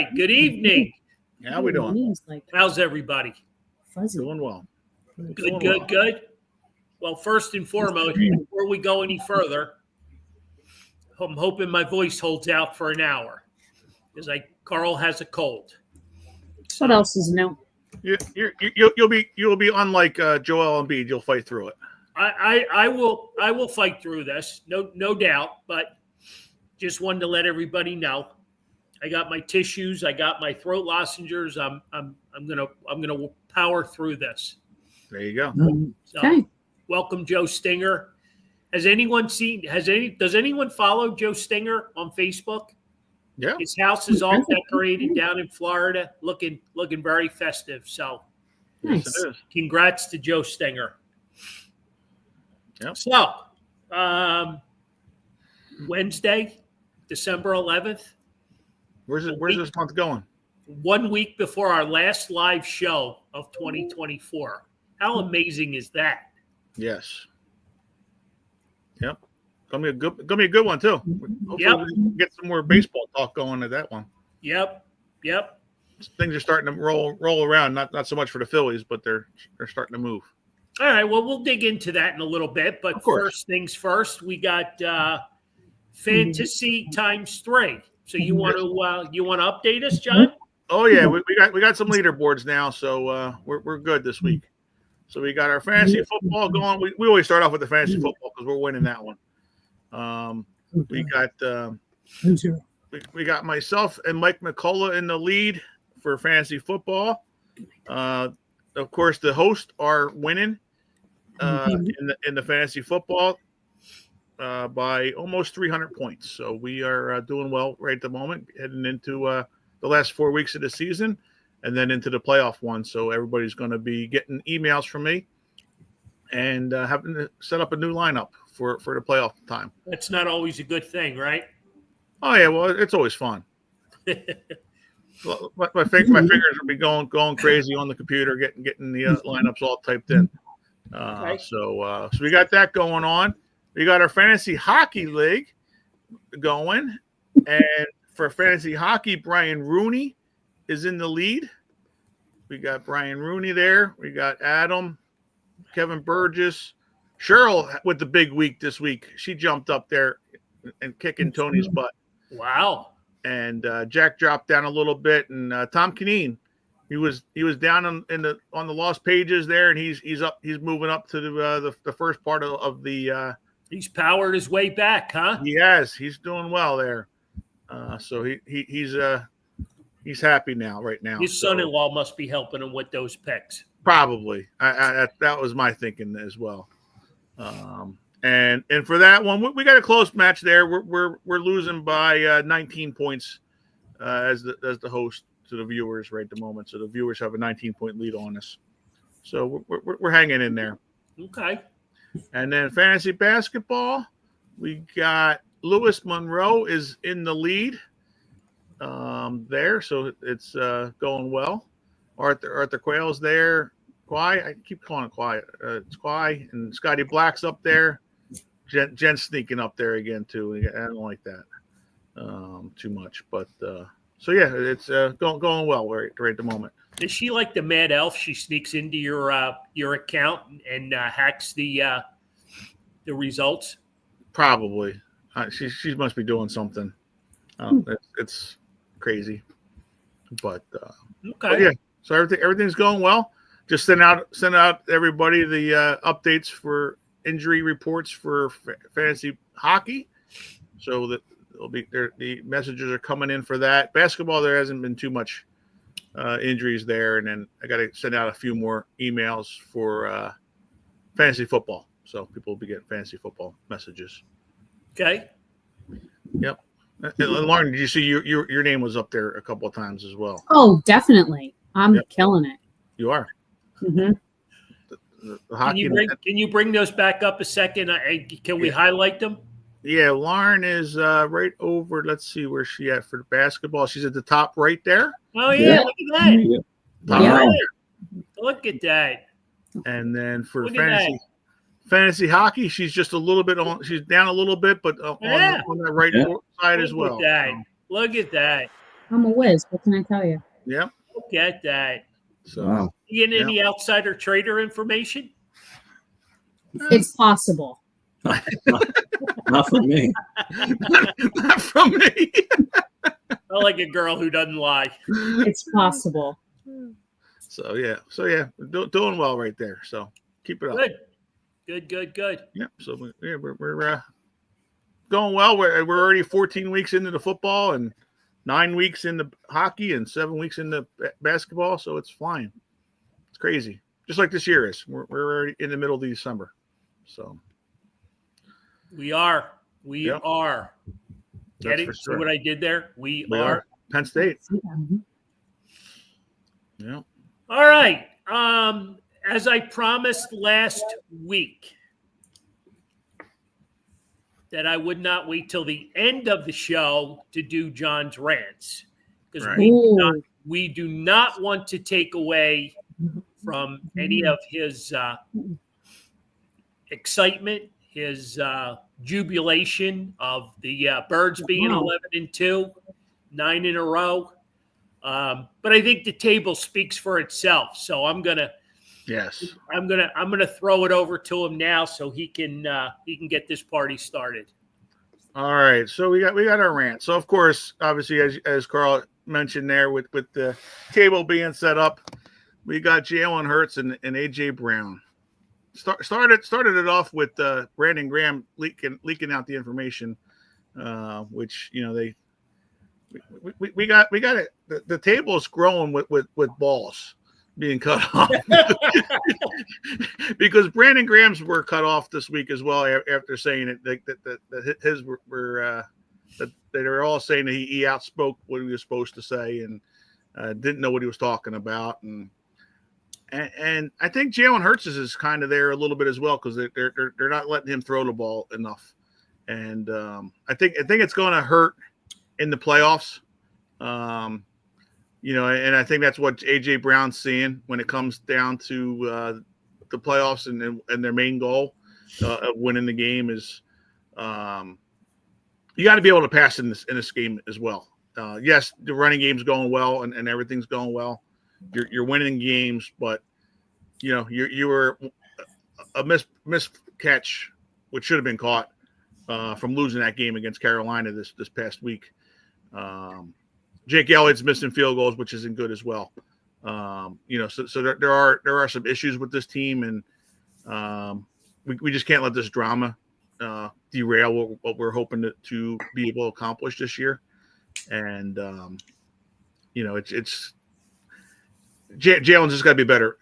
right. Good evening. How we doing? How's everybody? Fuzzy. Doing well. Good. Well, first and foremost, before we go any further, I'm hoping my voice holds out for an hour because Carl has a cold. What else is new? You'll be unlike Joel Embiid. You'll fight through it. I will fight through this, no doubt. But just wanted to let everybody know, I got my tissues, I got my throat lozenges. I'm gonna power through this. There you go. So, Okay. welcome, Joe Stinger. Does anyone follow Joe Stinger on Facebook? Yeah. His house is all decorated down in Florida, looking very festive. So, Nice. Yes, it is. congrats to Joe Stinger. Yep. So, Wednesday, December 11th, Where's this month going? 1 week before our last live show of 2024. How amazing is that? Yes. Yep. Gonna be a good one too. Hopefully we can get some more baseball talk going at that one. Yep. Things are starting to roll around. Not so much for the Phillies, but they're starting to move. All right. Well, we'll dig into that in a little bit. But Of course. first things first, we got fantasy times 3. So you want to update us, John? Oh yeah, we got some leaderboards now, so we're good this week. So we got our fantasy football going. We always start off with the fantasy football because we're winning that one. We got myself and Mike McCullough in the lead for fantasy football. Of course, the hosts are winning in the fantasy football by almost 300 points. So we are doing well right at the moment, heading into the last 4 weeks of the season and then into the playoff one. So everybody's going to be getting emails from me and having to set up a new lineup for the playoff time. That's not always a good thing, right? Oh yeah, well it's always fun. my fingers will be going crazy on the computer, getting the lineups all typed in. Okay. So we got that going on. We got our fantasy hockey league going, and for fantasy hockey, Brian Rooney is in the lead. We got Brian Rooney there. We got Adam, Kevin Burgess, Cheryl with the big week this week. She jumped up there and kicking Tony's butt. Wow. And Jack dropped down a little bit, and Tom Kineen, he was down on the lost pages there, and he's up. He's moving up to the first part of the. He's powered his way back, huh? Yes, he's doing well there. So he's happy right now. His son-in-law must be helping him with those picks. Probably. That was my thinking as well. And for that one, we got a close match there. We're losing by 19 points as the host to the viewers right at the moment. So the viewers have a 19-point lead on us. So we're hanging in there. Okay. And then fantasy basketball, we got Lewis Monroe is in the lead there, so it's going well. Arthur Quayle's there. Quay, I keep calling it Quay. It's Quay, and Scotty Black's up there. Jen's sneaking up there again too. I don't like that too much, but so yeah, it's going well right at the moment. Is she like the mad elf? She sneaks into your account and hacks the results. Probably, she must be doing something. It's crazy, but okay. But yeah. So everything's going well. Just send out everybody the updates for injury reports for fantasy hockey, so that the messages are coming in for that. Basketball, there hasn't been too much injuries there, and then I got to send out a few more emails for fantasy football, so people will be getting fantasy football messages. Okay. Yep. And Lauren, did you see your name was up there a couple of times as well? Oh, definitely. I'm killing it. You are. Mm-hmm. The hockey. Can you bring those back up a second? Can we highlight them? Yeah, Lauren is right over. Let's see where she at for the basketball. She's at the top right there. Oh yeah, look at that. Top right there. Look at that. And then for fantasy hockey, she's just a little bit on. She's down a little bit, but on that right side as well. Look at that. I'm a whiz. What can I tell you? Yep. Look at that. So Wow. You get any outsider trader information? It's possible. Not from me. not from me. I like a girl who doesn't lie. It's possible. So yeah, doing well right there. So keep it up. Good. Yep. So we're going well. We're already 14 weeks into the football and 9 weeks into hockey and 7 weeks into basketball. So it's flying. It's crazy. Just like this year is. We're already in the middle of December. So we are. Yep. Get That's it? for See sure. what I did there? We We are. Penn State. Mhm. Yeah. All right. As I promised last week, that I would not wait till the end of the show to do John's rants because Right. we do not want to take away from any of his excitement, his jubilation of the Birds being 11-2, 9 in a row. But I think the table speaks for itself. So I'm gonna throw it over to him now so he can get this party started. All right. So we got our rant. So of course, obviously, as Carl mentioned there, with the table being set up, we got Jalen Hurts and AJ Brown. Started it off with Brandon Graham leaking out the information, which we got it. The table is growing with balls being cut off because Brandon Graham's were cut off this week as well after saying it that his were that they were all saying that he outspoke what he was supposed to say and didn't know what he was talking about and I think Jalen Hurts is kind of there a little bit as well because they're not letting him throw the ball enough and I think it's going to hurt in the playoffs. And I think that's what AJ Brown's seeing when it comes down to the playoffs and their main goal of winning the game is you got to be able to pass in this game as well. Yes, the running game's going well and everything's going well. You're winning games, but you were a miss catch, which should have been caught from losing that game against Carolina this past week. Jake Elliott's missing field goals, which isn't good as well. So there are some issues with this team, and we just can't let this drama derail what we're hoping to be able to accomplish this year. And it's Jalen's just got to be better,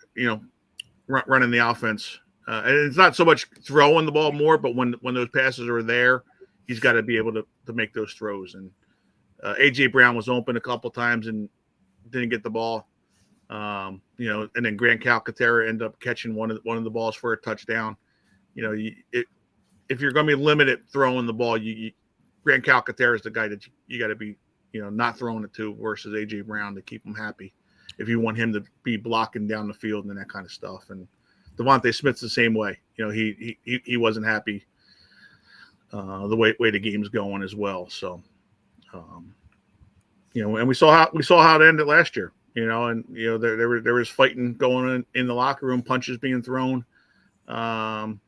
running the offense. And it's not so much throwing the ball more, but when those passes are there, he's got to be able to make those throws. And AJ Brown was open a couple times and didn't get the ball. And then Grant Calcaterra ended up catching one of the balls for a touchdown. If you're going to be limited throwing the ball, Grant Calcaterra is the guy that you got to be, not throwing it to versus AJ Brown to keep him happy. If you want him to be blocking down the field and that kind of stuff. And Devontae Smith's the same way. He wasn't happy the way the game's going as well. So. And we saw how it ended last year, and there was fighting going on in the locker room, punches being thrown, and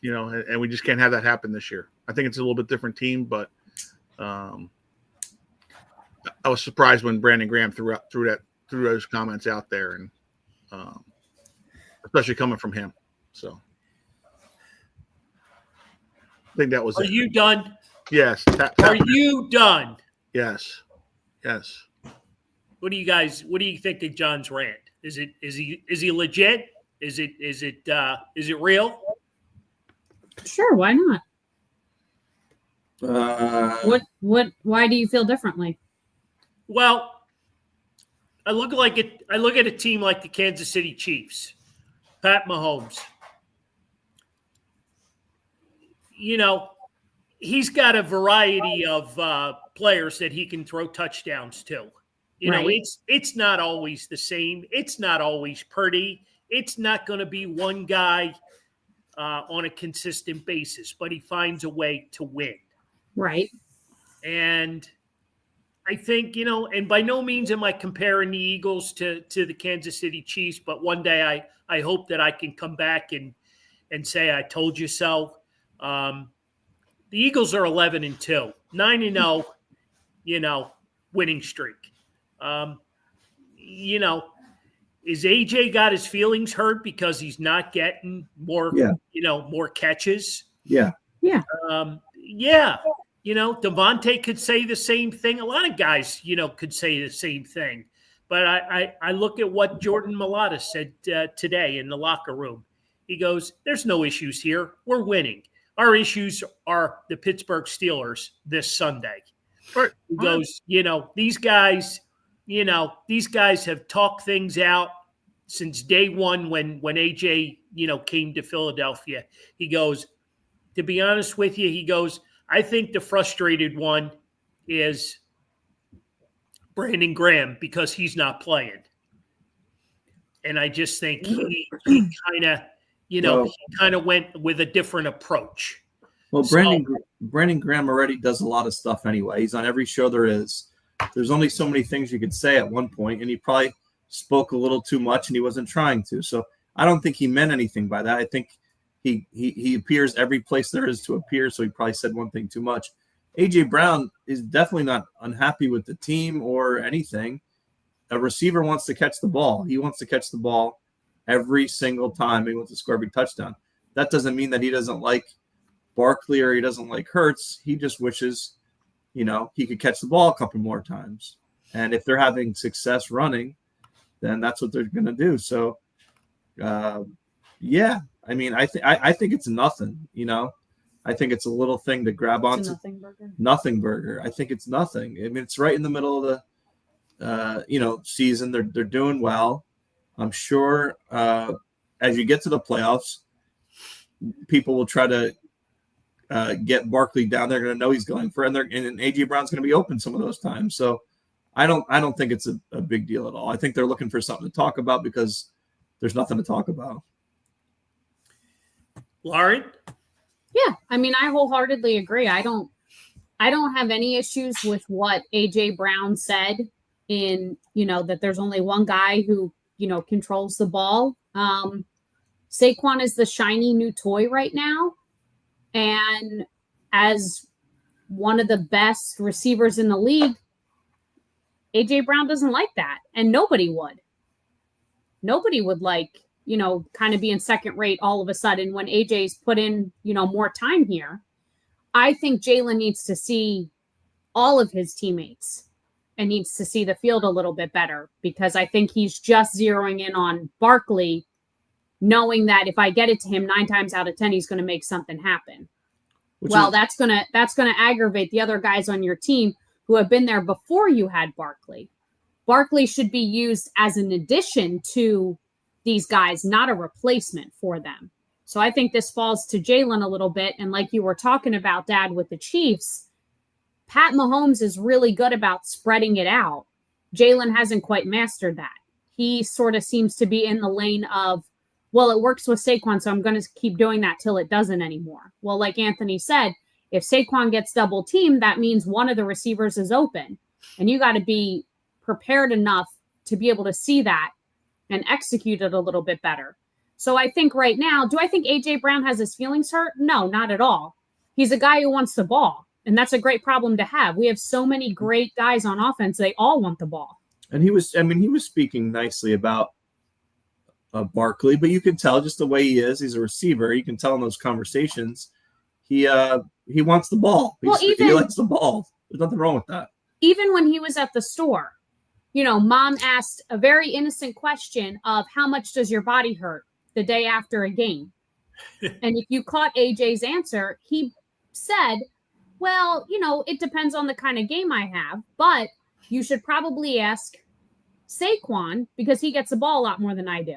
we just can't have that happen this year. I think it's a little bit different team, but I was surprised when Brandon Graham threw those comments out there, and especially coming from him. So I think that was. Are you done? Yes. Are you done? Yes. What do you think of John's rant? Is he legit? Is it real? Sure, why not? Why do you feel differently? Well, I look at a team like the Kansas City Chiefs, Pat Mahomes. He's got a variety of players that he can throw touchdowns to. It's not always the same. It's not always Purdy. It's not going to be one guy on a consistent basis, but he finds a way to win. Right. And I think, and by no means am I comparing the Eagles to the Kansas City Chiefs, but one day I hope that I can come back and say I told you so. The Eagles are 11-2, 9-0, winning streak. Is AJ got his feelings hurt because he's not getting more, more catches? Yeah. Yeah. Devontae could say the same thing. A lot of guys, could say the same thing. But I look at what Jordan Mailata said today in the locker room. He goes, there's no issues here. We're winning. Our issues are the Pittsburgh Steelers this Sunday. Right. He goes, these guys have talked things out since day one when AJ, came to Philadelphia. He goes, to be honest with you, he goes, I think the frustrated one is Brandon Graham because he's not playing. And I just think he kind of went with a different approach. Well, Brandon Graham already does a lot of stuff anyway. He's on every show there is. There's only so many things you could say at one point, and he probably spoke a little too much, and he wasn't trying to. So I don't think he meant anything by that. I think he appears every place there is to appear, so he probably said one thing too much. AJ Brown is definitely not unhappy with the team or anything. A receiver wants to catch the ball. He wants to catch the ball every single time. He wants to score a big touchdown. That doesn't mean that he doesn't like Barkley or he doesn't like Hurts. He just wishes, he could catch the ball a couple more times. And if they're having success running, then that's what they're going to do. So, I mean, I think it's nothing, I think it's a little thing to grab onto. Nothing burger. I think it's nothing. I mean, it's right in the middle of the, season. They're doing well. I'm sure as you get to the playoffs, people will try to get Barkley down. They're going to know he's going for, and AJ Brown's going to be open some of those times. So I don't think it's a big deal at all. I think they're looking for something to talk about because there's nothing to talk about. Lauren? Yeah, I mean, I wholeheartedly agree. I don't have any issues with what AJ Brown said in, that there's only one guy who, controls the ball. Saquon is the shiny new toy right now. And as one of the best receivers in the league, AJ Brown doesn't like that. And nobody would. Nobody would like, kind of be in second rate all of a sudden when AJ's put in, more time here. I think Jalen needs to see all of his teammates and needs to see the field a little bit better because I think he's just zeroing in on Barkley, knowing that if I get it to him 9 times out of 10, he's going to make something happen. That's going to aggravate the other guys on your team who have been there before you had Barkley. Barkley should be used as an addition to these guys, not a replacement for them. So I think this falls to Jalen a little bit. And like you were talking about, Dad, with the Chiefs, Pat Mahomes is really good about spreading it out. Jalen hasn't quite mastered that. He sort of seems to be in the lane of, well, it works with Saquon, so I'm going to keep doing that till it doesn't anymore. Well, like Anthony said, if Saquon gets double teamed, that means one of the receivers is open. And you got to be prepared enough to be able to see that and execute it a little bit better. So I think right now, do I think AJ Brown has his feelings hurt? No, not at all. He's a guy who wants the ball. And that's a great problem to have. We have so many great guys on offense. They all want the ball. And he was speaking nicely about Barkley, but you can tell just the way he is. He's a receiver. You can tell in those conversations, he wants the ball. He likes the ball. There's nothing wrong with that. Even when he was at the store, Mom asked a very innocent question of how much does your body hurt the day after a game? And if you caught AJ's answer, he said, well, it depends on the kind of game I have, but you should probably ask Saquon because he gets the ball a lot more than I do.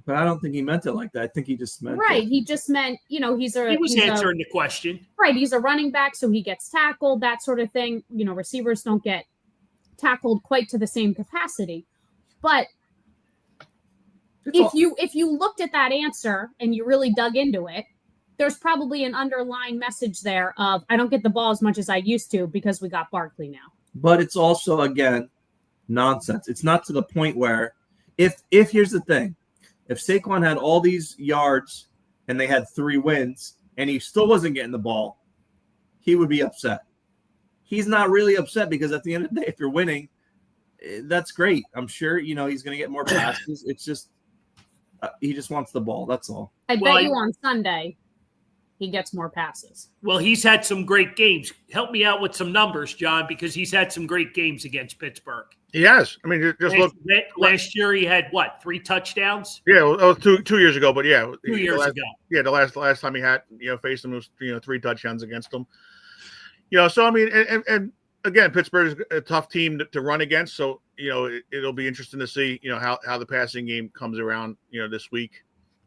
But I don't think he meant it like that. I think he just meant right. He just meant, he was answering the question. Right. He's a running back, so he gets tackled, that sort of thing. Receivers don't get tackled quite to the same capacity. But if you looked at that answer and you really dug into it, there's probably an underlying message there of I don't get the ball as much as I used to because we got Barkley now. but it's also, again, nonsense. It's not to the point where if here's the thing, if Saquon had all these yards and they had 3 wins and he still wasn't getting the ball, he would be upset. He's not really upset because at the end of the day, if you're winning, that's great. I'm sure, he's going to get more passes. It's just he just wants the ball. That's all. I bet you on Sunday he gets more passes. Well, he's had some great games. Help me out with some numbers, John, because he's had some great games against Pittsburgh. He has. I mean, just look. Last year he had, 3 touchdowns? Yeah, well, two years ago, but yeah. 2 years ago. Yeah, the last time he had, faced him was, 3 touchdowns against him. So, I mean, and again, Pittsburgh is a tough team to run against. So, it'll be interesting to see, how the passing game comes around, this week.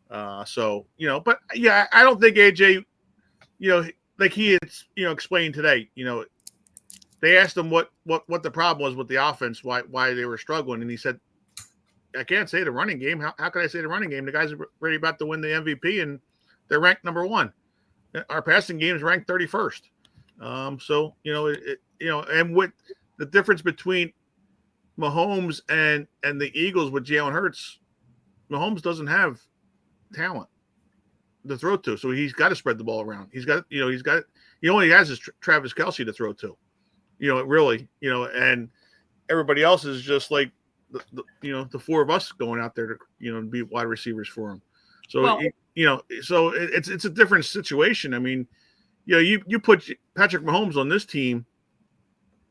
But yeah, I don't think AJ, like he had, explained today, they asked him what the problem was with the offense, why they were struggling. And he said, I can't say the running game. How can I say the running game? The guys are ready about to win the MVP and they're ranked number 1. Our passing game is ranked 31st. And what the difference between Mahomes and the Eagles with Jalen Hurts, Mahomes doesn't have talent to throw to, so he's got to spread the ball around. He only has is Travis Kelce to throw to, and everybody else is just like the 4 of us going out there to be wide receivers for him. So so it's a different situation. I mean, you put Patrick Mahomes on this team,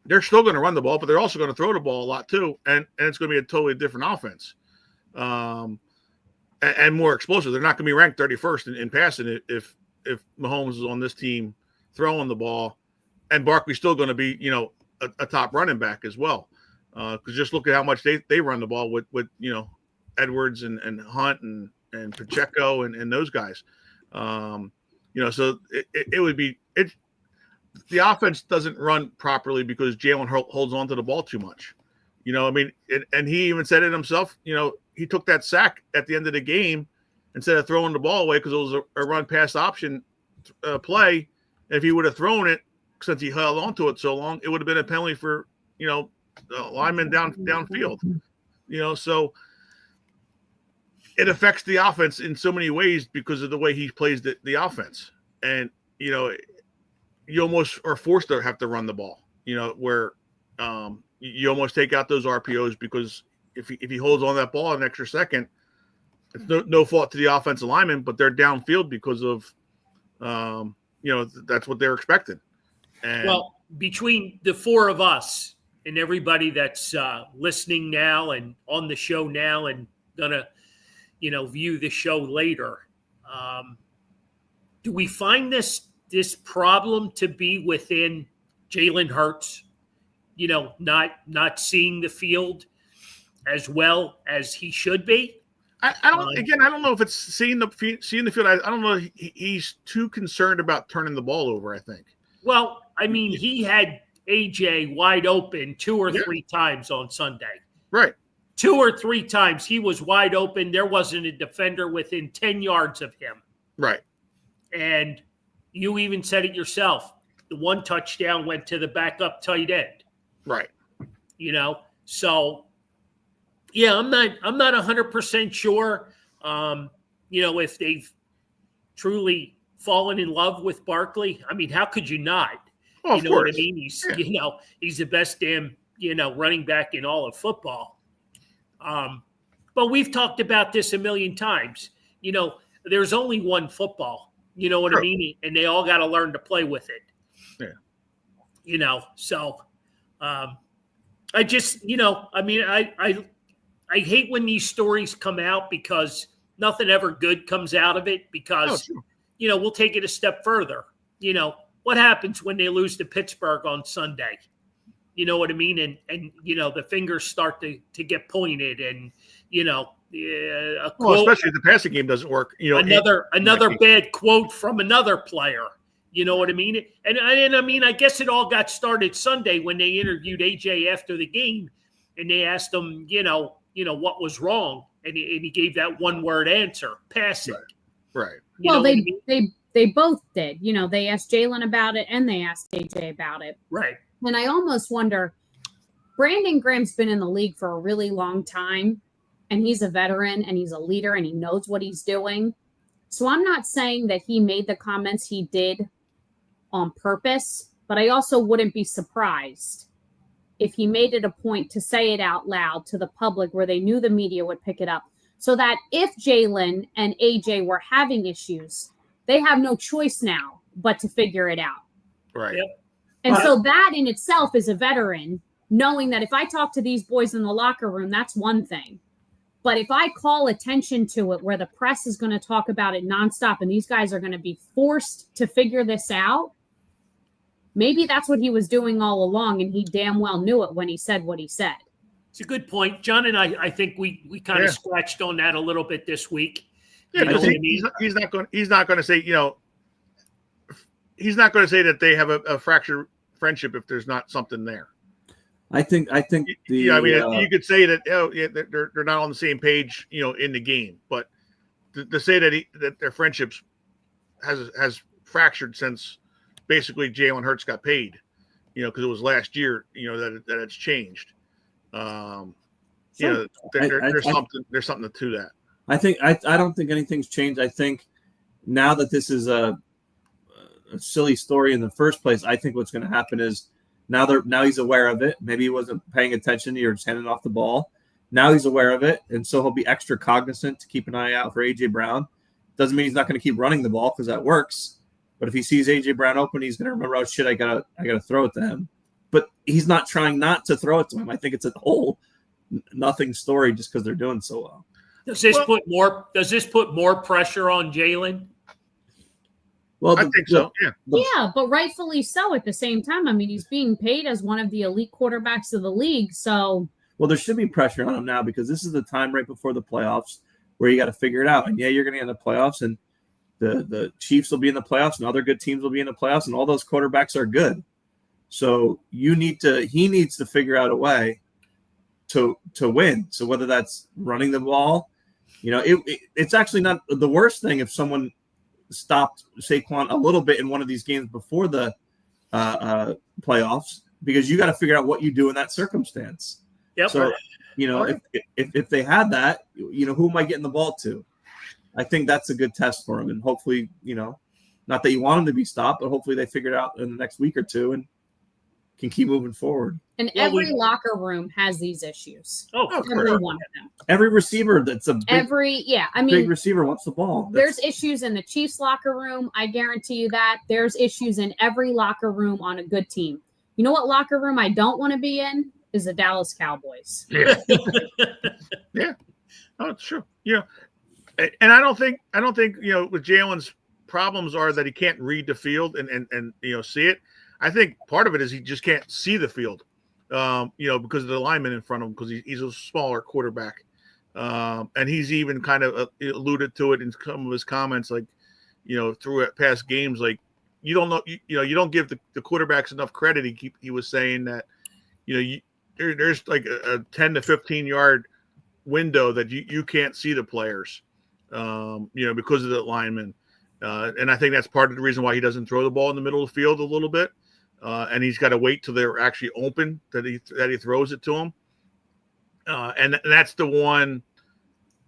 they're still going to run the ball, but they're also going to throw the ball a lot too, and it's going to be a totally different offense. And more explosive. They're not going to be ranked 31st in passing if Mahomes is on this team throwing the ball, and Barkley's still going to be a top running back as well. Because just look at how much they run the ball with Edwards and Hunt and Pacheco and those guys. So it would be the offense doesn't run properly because Jalen holds on to the ball too much. And he even said it himself. He took that sack at the end of the game instead of throwing the ball away because it was a run pass option play. And if he would have thrown it, since he held onto it so long, it would have been a penalty for the lineman downfield. So it affects the offense in so many ways because of the way he plays the offense. And you almost are forced to have to run the ball. Where you almost take out those RPOs because if he holds on that ball an extra second, it's no fault to the offensive lineman, but they're downfield because of that's what they're expecting. And well, between the 4 of us and everybody that's listening now and on the show now and gonna view the show later, do we find this problem to be within Jalen Hurts? Not seeing the field as well as he should be. I don't know if it's seeing the field. I don't know. He's too concerned about turning the ball over, I think. Well, I mean, he had AJ wide open 2 or 3 times on Sunday. Right. 2 or 3 times he was wide open. There wasn't a defender within 10 yards of him. Right. And you even said it yourself. The 1 touchdown went to the backup tight end. Right. So yeah, I'm not 100% sure, if they've truly fallen in love with Barkley. I mean, how could you not? Well, you know what I mean? He's, he's the best damn, running back in all of football. But we've talked about this a million times. There's only one football, you know what I mean? And they all got to learn to play with it. Yeah. So I just, I hate when these stories come out because nothing ever good comes out of it because, we'll take it a step further. What happens when they lose to Pittsburgh on Sunday? You know what I mean? And the fingers start to get pointed and, especially if the passing game doesn't work. Another bad quote from another player. You know what I mean? And I mean, I guess it all got started Sunday when they interviewed AJ after the game and they asked him, what was wrong. And he gave that 1-word answer, passing. Right. Well, they both did. They asked Jalen about it and they asked AJ about it. Right. And I almost wonder, Brandon Graham's been in the league for a really long time, and he's a veteran and he's a leader and he knows what he's doing. So I'm not saying that he made the comments he did on purpose, but I also wouldn't be surprised if he made it a point to say it out loud to the public where they knew the media would pick it up, so that if Jalen and AJ were having issues, they have no choice now but to figure it out. Right. Yep. And so that in itself is a veteran, knowing that if I talk to these boys in the locker room, that's one thing. But if I call attention to it where the press is going to talk about it nonstop and these guys are going to be forced to figure this out, maybe that's what he was doing all along, and he damn well knew it when he said what he said. It's a good point. John and I think we kind of scratched on that a little bit this week. Yeah, because he's not going to say, he's not going to say that they have a fractured friendship if there's not something there. I think you could say that they're not on the same page, in the game, but to say that their friendships has fractured since basically Jalen Hurts got paid, because it was last year, that it's changed. There's something to that. I don't think anything's changed. I think now that this is a silly story in the first place, I think what's going to happen is now he's aware of it. Maybe he wasn't paying attention. You're just handing off the ball. Now he's aware of it, and so he'll be extra cognizant to keep an eye out for AJ Brown. Doesn't mean he's not going to keep running the ball because that works. But if he sees AJ Brown open, he's going to remember, oh shit, I gotta throw it to him. But he's not trying not to throw it to him. I think it's a whole nothing story just because they're doing so well. Does this put more pressure on Jalen? Well, I think so. Yeah, but rightfully so at the same time. I mean, he's being paid as one of the elite quarterbacks of the league. So, well, there should be pressure on him now because this is the time right before the playoffs where you got to figure it out. And yeah, you're going to get in the playoffs, and the Chiefs will be in the playoffs, and other good teams will be in the playoffs, and all those quarterbacks are good. So he needs to figure out a way to win. So whether that's running the ball, it's actually not the worst thing if someone stopped Saquon a little bit in one of these games before the playoffs, because you got to figure out what you do in that circumstance. Yep. So, if they had that, who am I getting the ball to? I think that's a good test for him. And hopefully, not that you want him to be stopped, but hopefully they figure it out in the next week or two and can keep moving forward. And every locker room has these issues. Oh, every one of them. Every receiver that's a big receiver wants the ball. There's issues in the Chiefs locker room. I guarantee you that. There's issues in every locker room on a good team. You know what locker room I don't want to be in? Is the Dallas Cowboys. Yeah. Yeah. Oh, it's true. And I don't think with Jalen's problems are that he can't read the field and see it. I think part of it is he just can't see the field, because of the lineman in front of him, because he's a smaller quarterback. And he's even kind of alluded to it in some of his comments, like, through past games, like, you don't know, you don't give the quarterbacks enough credit. He was saying that, there's like a 10 to 15 yard window that you can't see the players, because of the linemen. And I think that's part of the reason why he doesn't throw the ball in the middle of the field a little bit. And he's got to wait till they're actually open that he throws it to them. And that's the one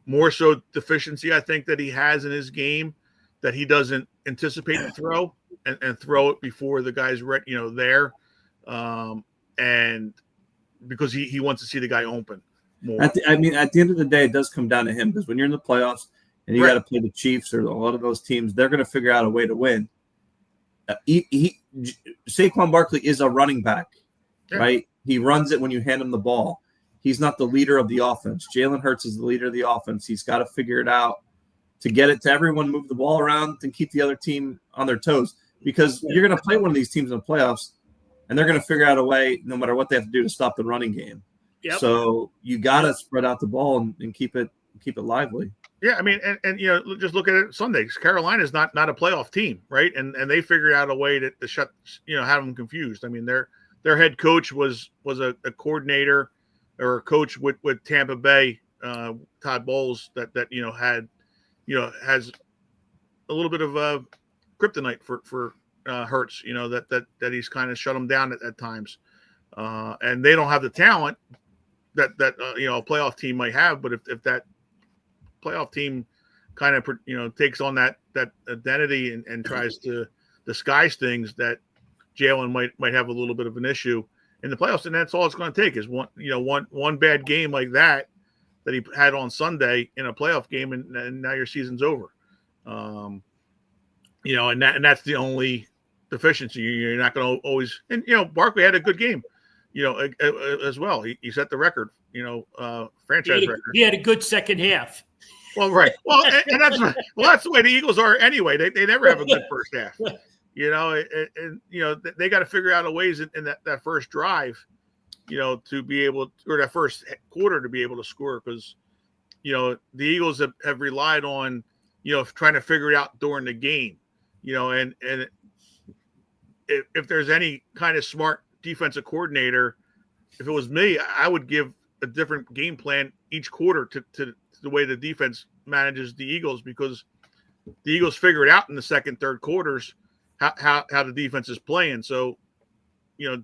more so deficiency I think that he has in his game, that he doesn't anticipate the throw and throw it before the guy's there. And because he wants to see the guy open more. At the end of the day, it does come down to him, because when you're in the playoffs and you got to play the Chiefs or a lot of those teams, they're going to figure out a way to win. Saquon Barkley is a running back, right? He runs it when you hand him the ball. He's not the leader of the offense. Jalen Hurts is the leader of the offense. He's got to figure it out to get it to everyone, move the ball around, and keep the other team on their toes. Because you're going to play one of these teams in the playoffs, and they're going to figure out a way, no matter what they have to do, to stop the running game. Yep. So you got to spread out the ball and keep it lively. Yeah, I mean, and just look at it Sunday. Carolina's not a playoff team, right? And they figured out a way to shut, have them confused. I mean, their head coach was a coordinator or a coach with Tampa Bay, Todd Bowles, that had has a little bit of kryptonite for Hurts, that he's kind of shut him down at times. and they don't have the talent that a playoff team might have. But if that playoff team kind of takes on that identity and tries to disguise things, that Jalen might have a little bit of an issue in the playoffs, and that's all it's going to take is one bad game like that he had on Sunday in a playoff game, and now your season's over. And that's the only deficiency. You're not going to always, and Barkley had a good game, as well. He set the record, franchise record. He had a good second half. Well, right. Well, and that's the way the Eagles are anyway. They never have a good first half. They got to figure out a ways in that first drive, to be able, or that first quarter to be able to score, because, the Eagles have relied on, trying to figure it out during the game, and if there's any kind of smart defensive coordinator, if it was me, I would give a different game plan each quarter to the way the defense manages the Eagles, because the Eagles figure it out in the second, third quarters, how the defense is playing. So,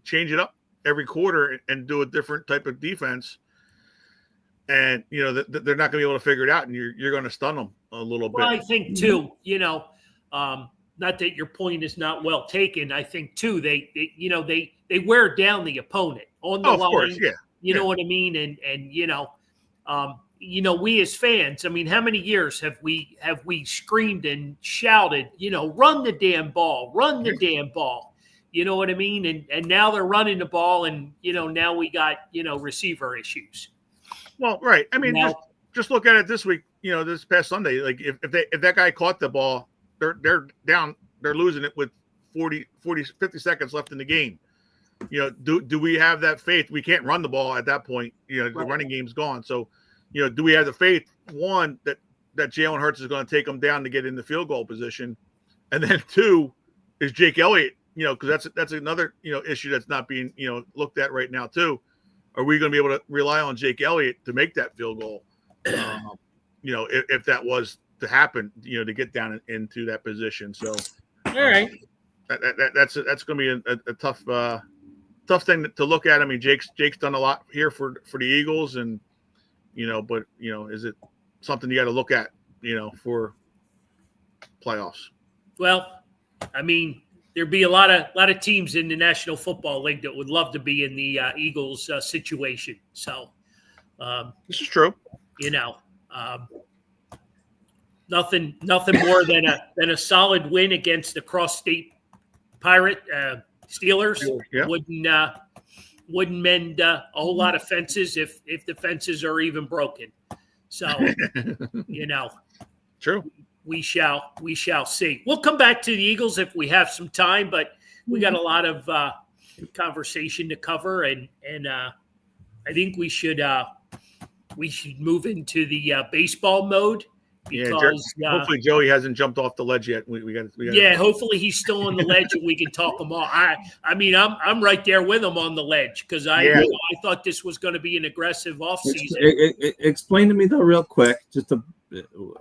change it up every quarter and do a different type of defense. And, they're not going to be able to figure it out, and you're going to stun them a little bit. Well, I think too, not that your point is not well taken. I think too, they wear down the opponent on the line. Of course, yeah. You know what I mean? And we as fans, I mean, how many years have we screamed and shouted, run the damn ball, run the damn ball. You know what I mean? And now they're running the ball, and now we got, receiver issues. Well, right. I mean, just look at it this week, this past Sunday. Like if that guy caught the ball, they're down, they're losing it with 50 seconds left in the game. Do we have that faith? We can't run the ball at that point. The running game's gone. So, do we have the faith, one, that Jalen Hurts is going to take them down to get in the field goal position? And then two, is Jake Elliott, because that's another, issue that's not being, looked at right now too. Are we going to be able to rely on Jake Elliott to make that field goal? If that was to happen, to get down into that position. So, all right, that's going to be a tough thing to look at. I mean, Jake's done a lot here for the Eagles, and but is it something you got to look at, for playoffs? Well, I mean, there'd be a lot of teams in the National Football League that would love to be in the Eagles situation. So, this is true. Nothing more than a solid win against the cross-state Pirate Steelers. Yeah. Wouldn't mend a whole lot of fences if the fences are even broken. So, True. We shall see. We'll come back to the Eagles if we have some time, but we got a lot of conversation to cover, and I think we should move into the baseball mode. Because, hopefully Joey hasn't jumped off the ledge yet. We got. Yeah, hopefully he's still on the ledge and we can talk him off. I mean, I'm right there with him on the ledge, because I thought this was going to be an aggressive offseason. Explain to me though, real quick,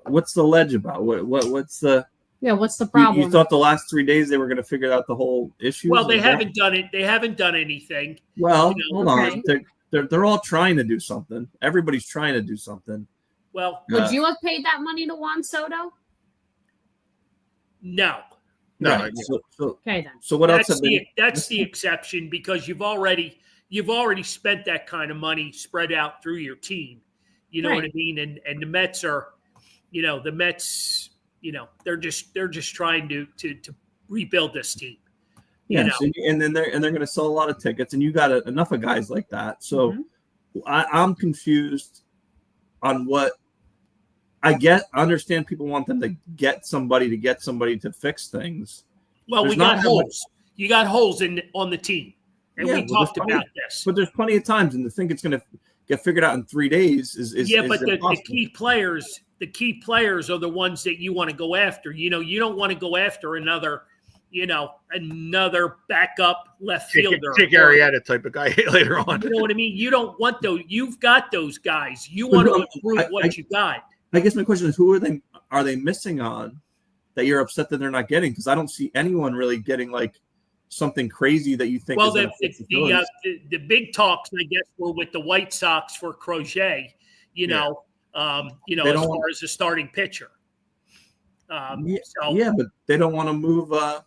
what's the ledge about? What's the what's the problem? You thought the last 3 days they were going to figure out the whole issue? Well, they haven't done it. They haven't done anything. Well, hold on. They're all trying to do something. Everybody's trying to do something. Well, would you have paid that money to Juan Soto? No. Right. Okay then. So what else? That's the exception, because you've already spent that kind of money spread out through your team. You know what I mean? And the Mets are, they're just trying to rebuild this team. Yes, and then they're going to sell a lot of tickets, and you got enough of guys like that. So I'm confused on what. I understand people want them to get somebody to fix things. Well, we got holes. You got holes on the team, and we talked about this. But there's plenty of times, and to think it's going to get figured out in 3 days is but the key players are the ones that you want to go after. You don't want to go after another backup left fielder, take Arrieta type of guy later on. You know what I mean? You don't want those. You've got those guys. You want to improve what you got. I guess my question is, who are they missing on that you're upset that they're not getting? Because I don't see anyone really getting like something crazy that you think Well, is going to fix the Phillies. the big talks, I guess, were with the White Sox for Crochet, as far as the starting pitcher. But they don't want to move. I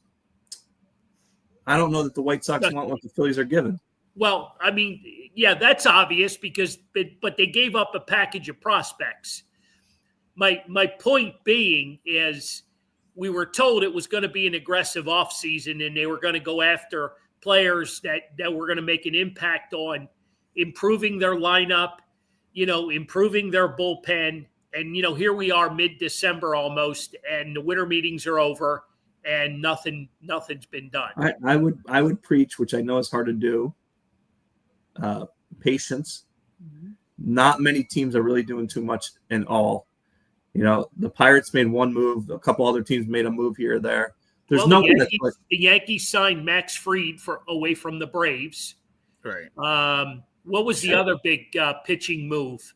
don't know that the White Sox want what the Phillies are given. Well, I mean, yeah, that's obvious but they gave up a package of prospects. My point being is we were told it was going to be an aggressive offseason and they were going to go after players that were going to make an impact on improving their lineup, improving their bullpen. And, here we are mid-December almost, and the winter meetings are over and nothing's been done. I would preach, which I know is hard to do, patience. Mm-hmm. Not many teams are really doing too much in all. The Pirates made one move. A couple other teams made a move here or there. There's the Yankees signed Max Fried away from the Braves. Right. What was the other big pitching move?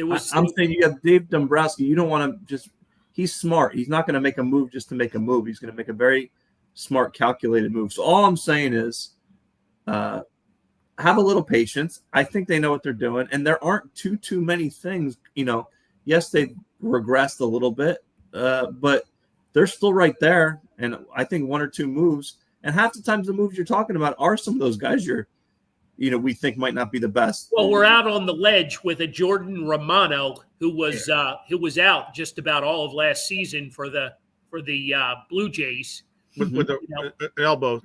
I'm saying you got Dave Dombrowski. You don't want to just – he's smart. He's not going to make a move just to make a move. He's going to make a very smart, calculated move. So all I'm saying is have a little patience. I think they know what they're doing, and there aren't too many things. Yes, they've regressed a little bit, but they're still right there. And I think one or two moves, and half the times the moves you're talking about are some of those guys we think might not be the best. Well, we're out on the ledge with a Jordan Romano who was out just about all of last season for the Blue Jays with an elbow.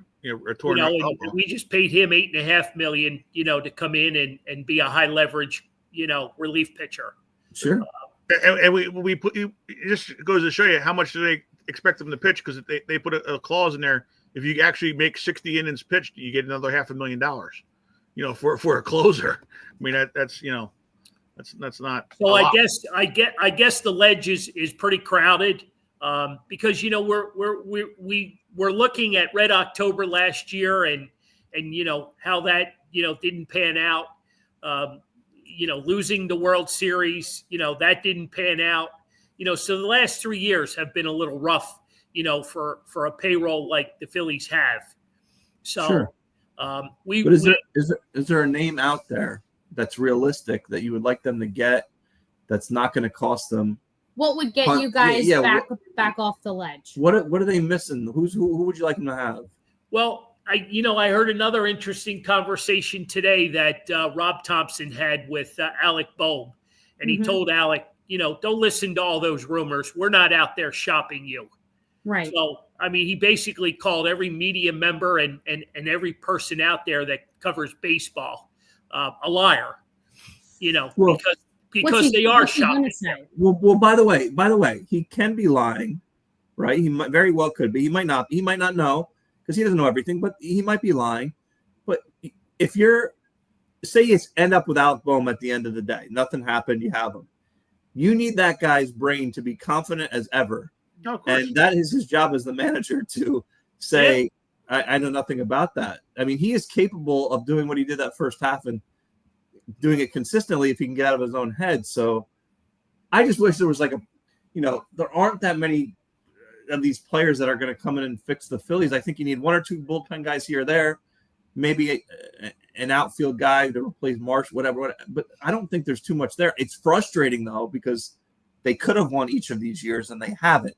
We just paid him $8.5 million, to come in and be a high leverage, relief pitcher. Sure. And we put it just goes to show you how much do they expect them to pitch, because they put a clause in there. If you actually make 60 innings pitched, you get another $500,000. For a closer. I mean that's not. So I guess the ledge is pretty crowded. Because we're looking at Red October last year and how that didn't pan out. Losing the World Series, that didn't pan out. So the last 3 years have been a little rough, for a payroll like the Phillies have. So sure. Is there a name out there that's realistic that you would like them to get that's not going to cost them? What would get you guys back off the ledge? What are they missing? Who would you like them to have? Well, I heard another interesting conversation today that Rob Thompson had with Alec Bohm, and he told Alec, don't listen to all those rumors. We're not out there shopping you. Right. So, he basically called every media member and every person out there that covers baseball a liar, because they are shopping. Well, by the way, he can be lying, right? He very well could be. He might not know because he doesn't know everything, but he might be lying. But if say you end up without Bohm at the end of the day, nothing happened, you have him. You need that guy's brain to be confident as ever. And that is his job as the manager to say, I know nothing about that. He is capable of doing what he did that first half and doing it consistently if he can get out of his own head. So I just wish there was there aren't that many of these players that are going to come in and fix the Phillies. I think you need one or two bullpen guys here or there, maybe an outfield guy to replace Marsh, whatever. But I don't think there's too much there. It's frustrating, though, because they could have won each of these years and they haven't.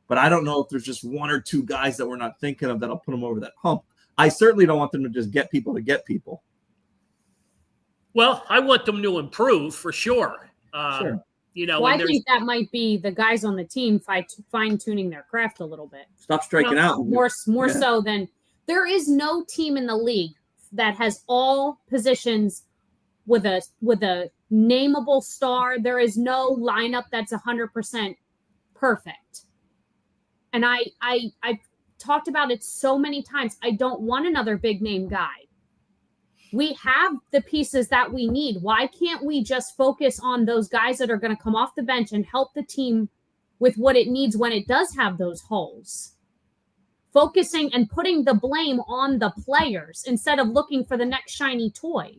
But I don't know if there's just one or two guys that we're not thinking of that'll put them over that hump. I certainly don't want them to just get people to get people. Well, I want them to improve for sure. Sure. I think that might be the guys on the team fine-tuning their craft a little bit. Stop striking out. More so than there is no team in the league that has all positions with a nameable star. There is no lineup that's 100% perfect. And I've talked about it so many times. I don't want another big name guy. We have the pieces that we need. Why can't we just focus on those guys that are going to come off the bench and help the team with what it needs when it does have those holes? Focusing and putting the blame on the players instead of looking for the next shiny toy.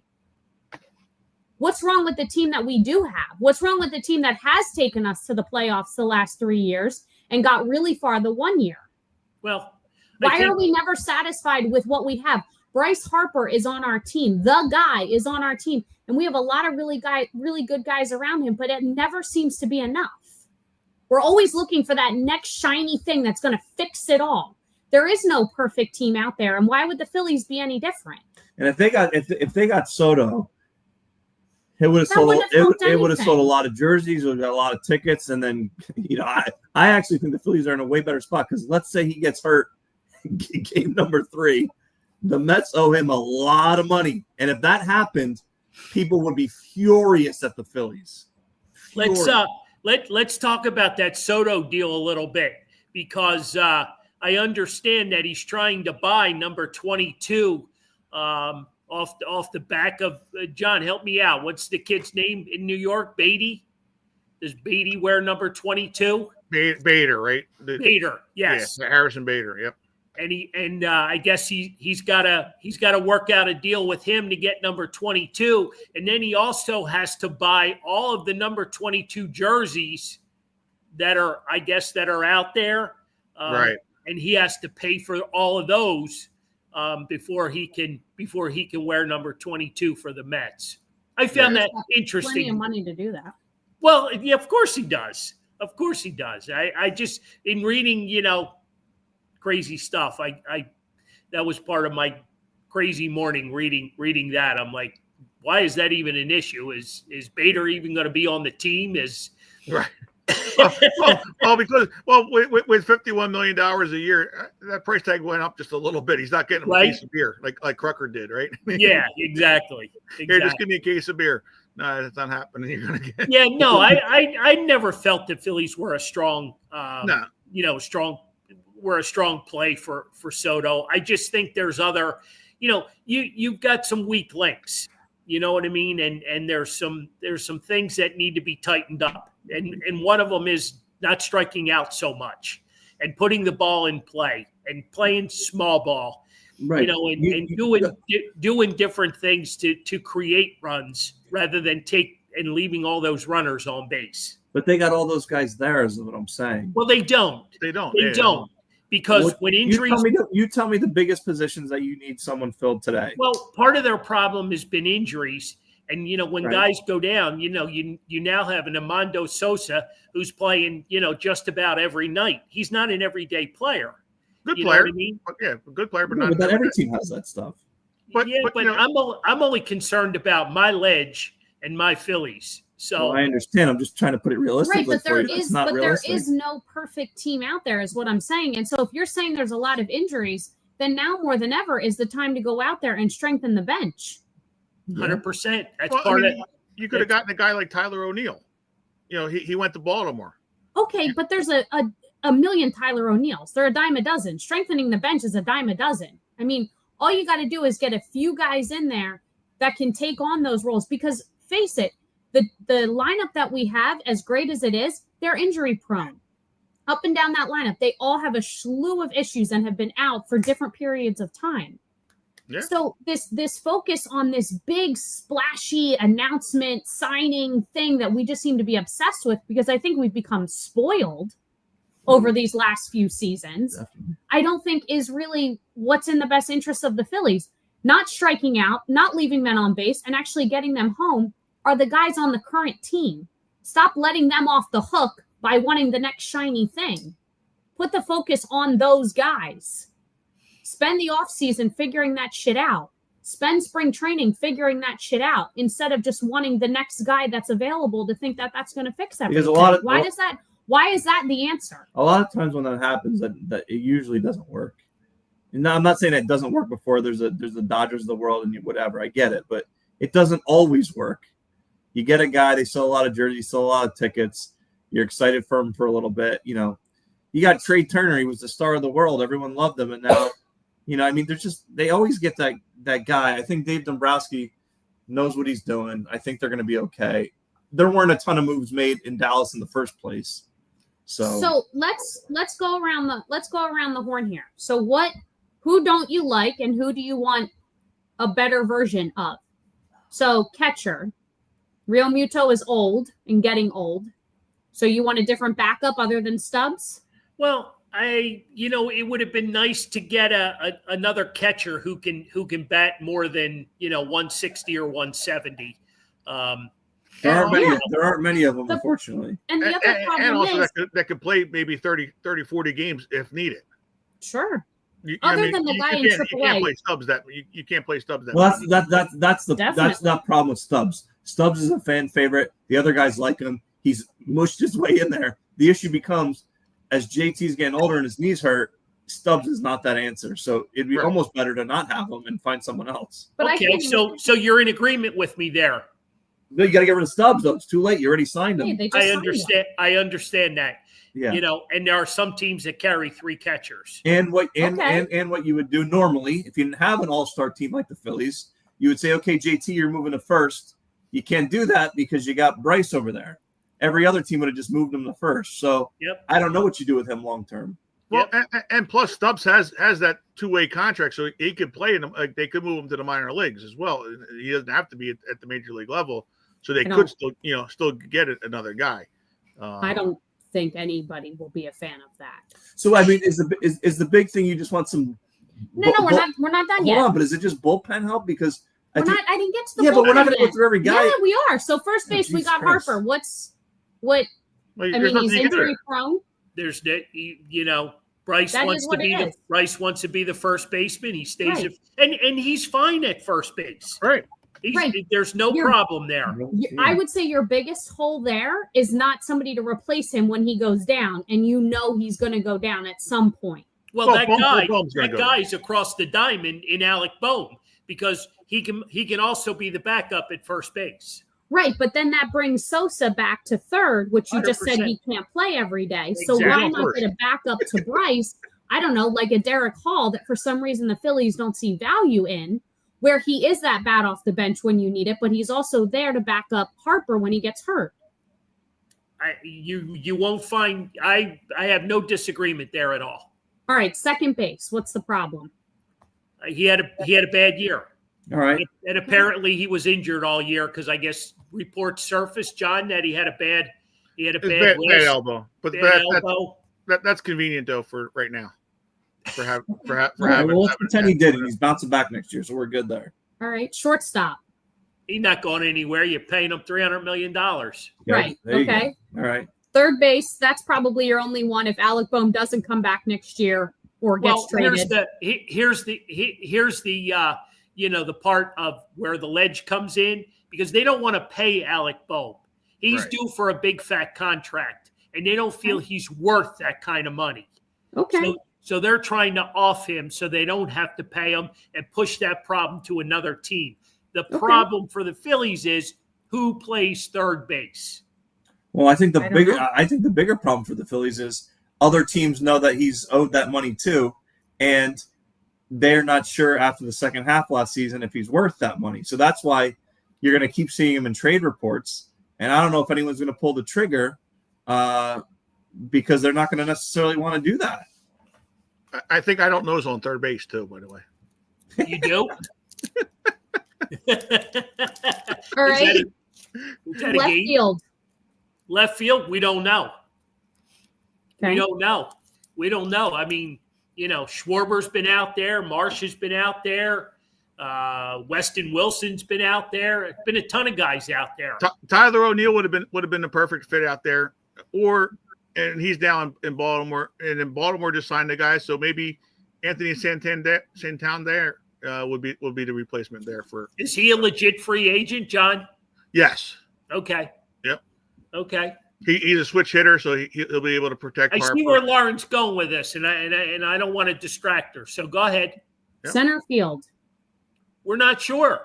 What's wrong with the team that we do have? What's wrong with the team that has taken us to the playoffs the last 3 years and got really far the 1 year? Well, Why are we never satisfied with what we have? Bryce Harper is on our team. The guy is on our team. And we have a lot of really good guys around him, but it never seems to be enough. We're always looking for that next shiny thing that's going to fix it all. There is no perfect team out there. And why would the Phillies be any different? And if they got Soto, it would have sold a lot of jerseys, it would have got a lot of tickets, and then I actually think the Phillies are in a way better spot because let's say he gets hurt game number 3. The Mets owe him a lot of money. And if that happened, people would be furious at the Phillies. Let's talk about that Soto deal a little bit because I understand that he's trying to buy number 22 off the back of John. Help me out. What's the kid's name in New York? Beatty? Does Beatty wear number 22? Bader, right? Bader, yes. Yeah, Harrison Bader. Yep. And I guess he's got to work out a deal with him to get number 22, and then he also has to buy all of the number 22 jerseys that are out there, right? And he has to pay for all of those before he can wear number 22 for the Mets. I found that interesting. Plenty of money to do that. Well, yeah, of course he does. Of course he does. I just in reading, crazy stuff. I that was part of my crazy morning reading that. I'm like, why is that even an issue? Is Bader even going to be on the team? Is right? because with $51 million a year, that price tag went up just a little bit. He's not getting a case of beer like Crucker did, right? Yeah, exactly. Here, just give me a case of beer. No, that's not happening. You're gonna get. Yeah, no, I never felt the Phillies were a strong, we're a strong play for Soto. I just think there's other, you've got some weak links. You know what I mean? And there's some things that need to be tightened up. And one of them is not striking out so much and putting the ball in play and playing small ball, right? And doing different things to create runs rather than leaving all those runners on base. But they got all those guys there, is what I'm saying. Well, they don't. They don't. Because when injuries, you tell me the biggest positions that you need someone filled today. Well, part of their problem has been injuries, and when guys go down, you now have an Armando Sosa who's playing, just about every night. He's not an everyday player. Good player. What I mean? Yeah, good player, but not every team has that stuff. But I'm only concerned about my Ledge and my Phillies. So I understand. I'm just trying to put it realistically. Right, but there is no perfect team out there, is what I'm saying. And so if you're saying there's a lot of injuries, then now more than ever is the time to go out there and strengthen the bench. 100%. That's part of it. You could have gotten a guy like Tyler O'Neill. He went to Baltimore. Okay, but there's a million Tyler O'Neills. They're a dime a dozen. Strengthening the bench is a dime a dozen. I mean, all you got to do is get a few guys in there that can take on those roles because face it, the lineup that we have, as great as it is, they're injury prone. Up and down that lineup, they all have a slew of issues and have been out for different periods of time. Yeah. So this focus on this big splashy announcement signing thing that we just seem to be obsessed with because I think we've become spoiled over these last few seasons, definitely. I don't think is really what's in the best interest of the Phillies. Not striking out, not leaving men on base, and actually getting them home are the guys on the current team. Stop letting them off the hook by wanting the next shiny thing. Put the focus on those guys. Spend the offseason figuring that shit out. Spend spring training figuring that shit out instead of just wanting the next guy that's available to think that that's going to fix everything. Why is that the answer? A lot of times when that happens, that it usually doesn't work. And I'm not saying it doesn't work before. There's the Dodgers of the world and whatever. I get it, but it doesn't always work. You get a guy, they sell a lot of jerseys, sell a lot of tickets. You're excited for him for a little bit. You got Trey Turner. He was the star of the world. Everyone loved him. And now, they always get that guy. I think Dave Dombrowski knows what he's doing. I think they're going to be okay. There weren't a ton of moves made in Dallas in the first place. So let's go around the horn here. So who don't you like and who do you want a better version of? So catcher, Real Muto is old and getting old. So you want a different backup other than Stubbs? Well, it would have been nice to get another catcher who can bat more than 160 or 170. There aren't many. Yeah. There aren't many of them, unfortunately. And the other and problem also is, that could play maybe 30, 40 games if needed. sure. You Other than the guy in you can't AAA. play Stubbs you can't play Stubbs that. Well, much. that's the Definitely. problem with Stubbs. Stubbs is a fan favorite. The other guys like him. He's mushed his way in there. The issue becomes, as JT's getting older and his knees hurt, Stubbs is not that answer. So it'd be almost better to not have him and find someone else. But okay, so you're in agreement with me there. No, you got to get rid of Stubbs, though. It's too late. You already signed him. Hey, they just I signed understand. I understand that. Yeah. And there are some teams that carry 3 catchers. And what Okay. and what you would do normally, if you didn't have an all-star team like the Phillies, you would say, okay, JT, you're moving to first. You can't do that because you got Bryce over there. Every other team would have just moved him to first. So I don't know what you do with him long term. Well, and plus Stubbs has that 2-way contract, so he could play in them. Like they could move him to the minor leagues as well. He doesn't have to be at the major league level, so they could still get another guy. I don't think anybody will be a fan of that. So I mean, is the big thing you just want some? No, we're not done yet. Hold on, but is it just bullpen help? Because I didn't get to the but we're not going bullpen to go yet. through every guy. Yeah, we are. So first base, we Jesus got Christ. Harper. What? Well, I mean, he's injury prone. There's Bryce That wants is to what be it is. Bryce wants to be the first baseman. He stays Right. and he's fine at first base. Right. There's no problem there. I would say your biggest hole there is not somebody to replace him when he goes down, and he's going to go down at some point. Well, that guy's across the diamond in Alec Bohm because he can also be the backup at first base. Right, but then that brings Sosa back to third, which you just said 100%. he can't play every day. So Exactly. why not get a backup to Bryce? I don't know, like a Derek Hall that for some reason the Phillies don't see value in, where he is that bat off the bench when you need it, but he's also there to back up Harper when he gets hurt. You won't find I have no disagreement there at all. All right, second base. What's the problem? He had a bad year. All right. And apparently he was injured all year because I guess reports surfaced, John, that he had a bad bad elbow. But bad elbow. that's convenient though for right now. For having Well, let's pretend he did, and he's bouncing back next year, so we're good there. All right, shortstop. He's not going anywhere. You're paying him $300 million. Right. There you go. Okay. All right. Third base, that's probably your only one if Alec Bohm doesn't come back next year or gets traded. Here's the the part of where the ledge comes in because they don't want to pay Alec Bohm. He's due for a big fat contract, and they don't feel he's worth that kind of money. Okay. So they're trying to off him so they don't have to pay him and push that problem to another team. The problem for the Phillies is who plays third base. Well, I think the bigger problem for the Phillies is other teams know that he's owed that money too, and they're not sure after the second half last season if he's worth that money. So that's why you're going to keep seeing him in trade reports. And I don't know if anyone's going to pull the trigger because they're not going to necessarily want to do that. I think I don't know is on third base too, by the way. You do? All right. Is that a Left game? field. Left field, we don't know. Okay. We don't know. I mean, Schwarber's been out there. Marsh has been out there. Weston Wilson's been out there. There's been a ton of guys out there. Tyler O'Neill would have been the perfect fit out there, and he's down in Baltimore, and in Baltimore just signed the guy, so maybe Anthony Santander would be the replacement there for. Is he a legit free agent, John? Yes. Okay. Yep. Okay. He's a switch hitter, so he'll be able to protect. I Harper. see where Lauren's going with this, and I don't want to distract her. So go ahead. Yep. Center field. We're not sure.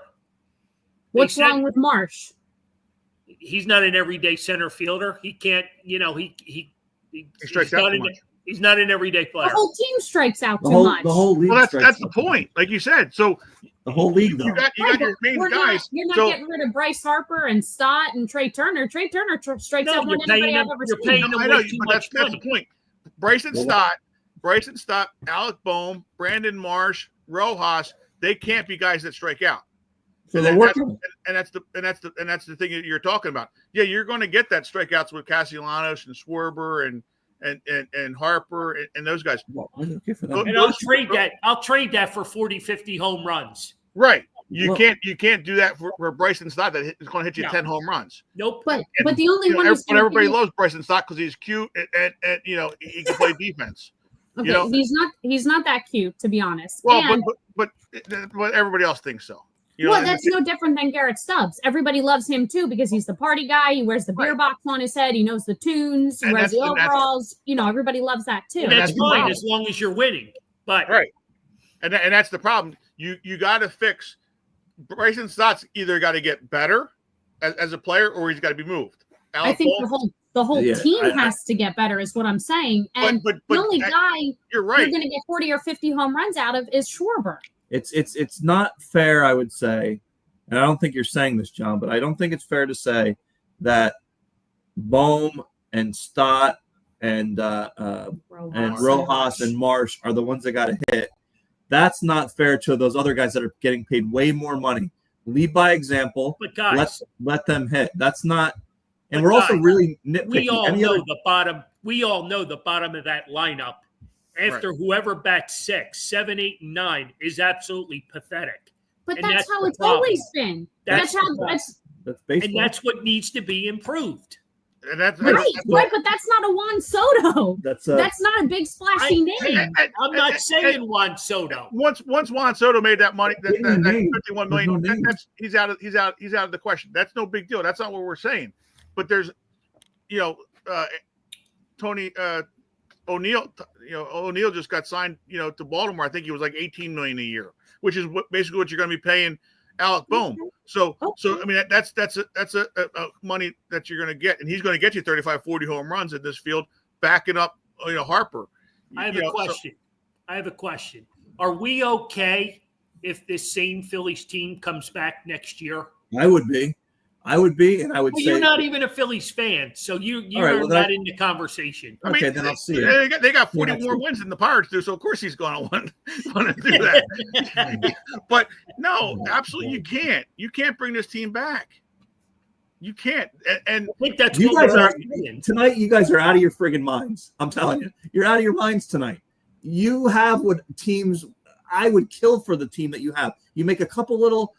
What's wrong with Marsh? He's not an everyday center fielder. He can't. He strikes out too much. He's not an everyday player. The whole team strikes out too much. The whole league. Well, that's the point, like you said. So the whole league, though. You got your main guys. You're not getting rid of Bryce Harper and Stott and Trey Turner. Trey Turner strikes out more than anybody I've ever seen. I know, but that's the point. Bryson Stott, Alec Bohm, Brandon Marsh, Rojas. They can't be guys that strike out. So they're working. And that's the thing that you're talking about. Yeah, you're going to get that strikeouts with Castellanos and Schwarber and Harper and those guys. Well, okay for them. And I'll trade that. I'll trade that for 40, 50 home runs. Right. You Well- can't do that for Bryson Stott. That is going to hit you No. 10 home runs. Nope. But the only one who's But gonna everybody give you- loves Bryson Stott because he's cute and he can play defense. Okay, you know? he's not that cute, to be honest. Well, And, but everybody else thinks so. well, that's no different than Garrett Stubbs. Everybody loves him too because he's the party guy. He wears the beer Right. box on his head. He knows the tunes. He And wears the that's- and that's- overalls. Everybody loves that too. And that's the fine problem. as long as you're winning. But Right. And that's the problem. You got to fix Bryson Stott's either got to get better as a player or he's got to be moved. I think the whole Yeah, team I- has to get better, is what I'm saying. And but the only I- guy you're you're right. going to get 40 or 50 home runs out of is Schwarber. It's not fair, I would say, and I don't think you're saying this, John, but I don't think it's fair to say that Bohm and Stott and Rojas and Marsh are the ones that got to hit. That's not fair to those other guys that are getting paid way more money. Lead by example. guys, Let them hit. That's not. And But we're also guys, really nitpicky. we all Any know other- the bottom. We all know the bottom of that lineup. After whoever bats 6, 7, 8, and 9 is absolutely pathetic. But And that's that's how the it's problem. always been. That's That's how the problem. that's That's And baseball. that's what needs to be improved. And that's right, but that's not a Juan Soto. That's That's not a big splashy name. I'm not saying Juan Soto. Once Juan Soto made that money, that There's no name. 51 There's million, no name. he's out of the question. That's no big deal. That's not what we're saying. But there's, Tony O'Neill. O'Neill just got signed, to Baltimore. I think he was like 18 million a year, which is basically what you're going to be paying Alec Bohm. So I mean that's a money that you're going to get, and he's going to get you 35, 40 home runs in this field, backing up Harper. I have a question. Are we okay if this same Phillies team comes back next year? I would be, and I would Well, say you're not even a Phillies fan, so you're right, well, not in the conversation. Okay, then I'll see it. They got 40 Next more week. wins than the Pirates do, so of course he's going to want to do that. But no, absolutely, you can't bring this team back. You can't. And I think that's You what guys we're are saying. tonight. You guys are out of your friggin' minds. I'm telling you, you're out of your minds tonight. You have what teams I would kill for the team that you have. You make a couple little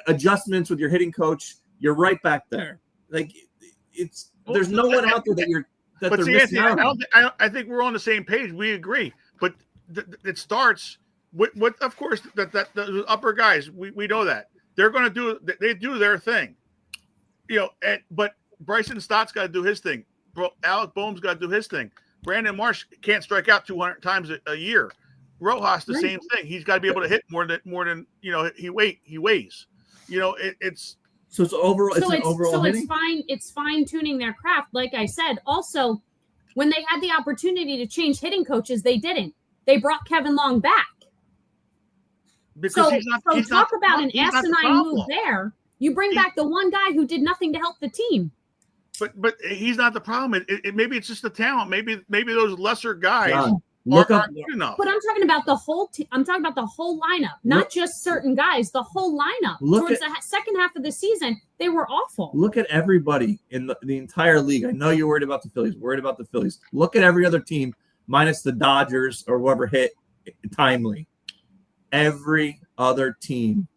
adjustments with your hitting coach. You're right back there. Like there's no one out there that but they're see, missing Anthony, out on. I think we're on the same page. We agree, but it starts with of course that the upper guys. We know that they're going to do their thing, but Bryson Stott's got to do his thing. Alec Bohm's got to do his thing. Brandon Marsh can't strike out 200 times a year. Rojas the same thing. He's got to be able to hit more than he weighs. It's So it's overall. It's an overall hitting. It's fine. It's fine tuning their craft. Like I said, also when they had the opportunity to change hitting coaches, they didn't. They brought Kevin Long back. because So he's not talk about an he's not the asinine move problem. there. You bring back the one guy who did nothing to help the team. But he's not the problem. Maybe it's just the talent. Maybe those lesser guys John, look up. aren't good enough. But I'm talking about the whole team. I'm talking about the whole lineup, not just certain guys. The whole lineup. Towards the second half of the season, they were awful. Look at everybody in the entire league. I know you're worried about the Phillies. Look at every other team, minus the Dodgers or whoever hit timely. Every other team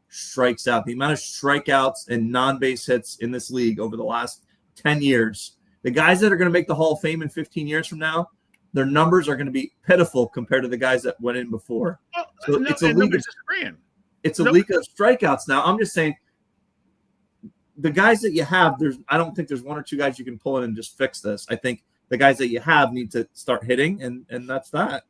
strikes out. The amount of strikeouts and non-base hits in this league over the last 10 years. The guys that are going to make the Hall of Fame in 15 years from now, their numbers are going to be pitiful compared to the guys that went in before. So it's a league. It's a league of strikeouts now. I'm just saying, the guys that you have, I don't think there's one or two guys you can pull in and just fix this. I think the guys that you have need to start hitting, and that's that.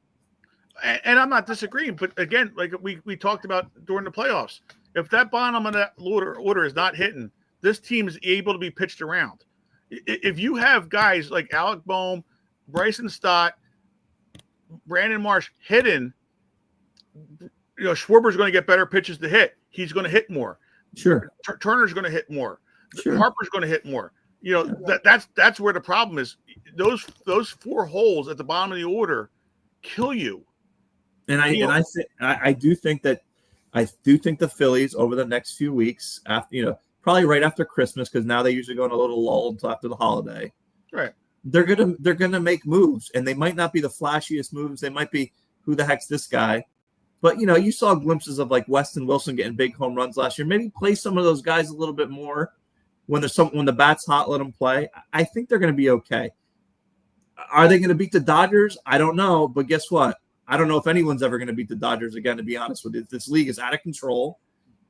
And I'm not disagreeing, but again, like we talked about during the playoffs, if that bottom of that order is not hitting, this team is able to be pitched around. If you have guys like Alec Bohm, Bryson Stott, Brandon Marsh hitting, Schwarber's going to get better pitches to hit. He's going to hit more. Sure. Turner's going to hit more. Sure. Harper's going to hit more. That's where the problem is. Those four holes at the bottom of the order kill you. And I do think the Phillies over the next few weeks, after probably right after Christmas, because now they usually go in a little lull until after the holiday. Right. they're gonna make moves, and they might not be the flashiest moves. They might be, who the heck's this guy? But you saw glimpses of like Weston Wilson getting big home runs last year. Maybe play some of those guys a little bit more when the bat's hot. Let them play. I think they're going to be okay. Are they going to beat the Dodgers? I don't know, but guess what? I don't know if anyone's ever going to beat the Dodgers again. To be honest with you, this league is out of control.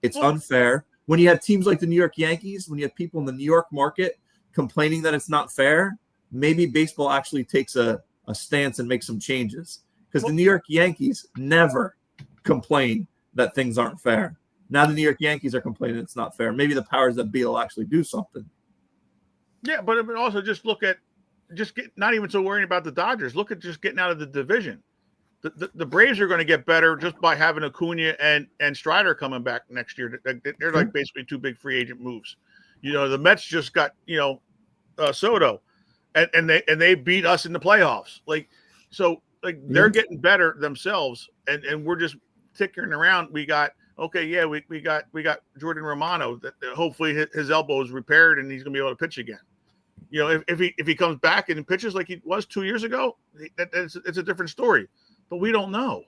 It's unfair. When you have teams like the New York Yankees, when you have people in the New York market complaining that it's not fair, maybe baseball actually takes a stance and makes some changes, because the New York Yankees never complain that things aren't fair. Now the New York Yankees are complaining it's not fair. Maybe the powers that be will actually do something. Yeah, but also just look at not even so worrying about the Dodgers. Look at just getting out of the division. The Braves are going to get better just by having Acuna and Strider coming back next year. They're like basically two big free agent moves. The Mets just got Soto, and they beat us in the playoffs. They're getting better themselves, and we're just tickering around. We got we got Jordan Romano that hopefully his elbow is repaired and he's going to be able to pitch again. If he comes back and pitches like he was 2 years ago, it's a different story. But we don't know.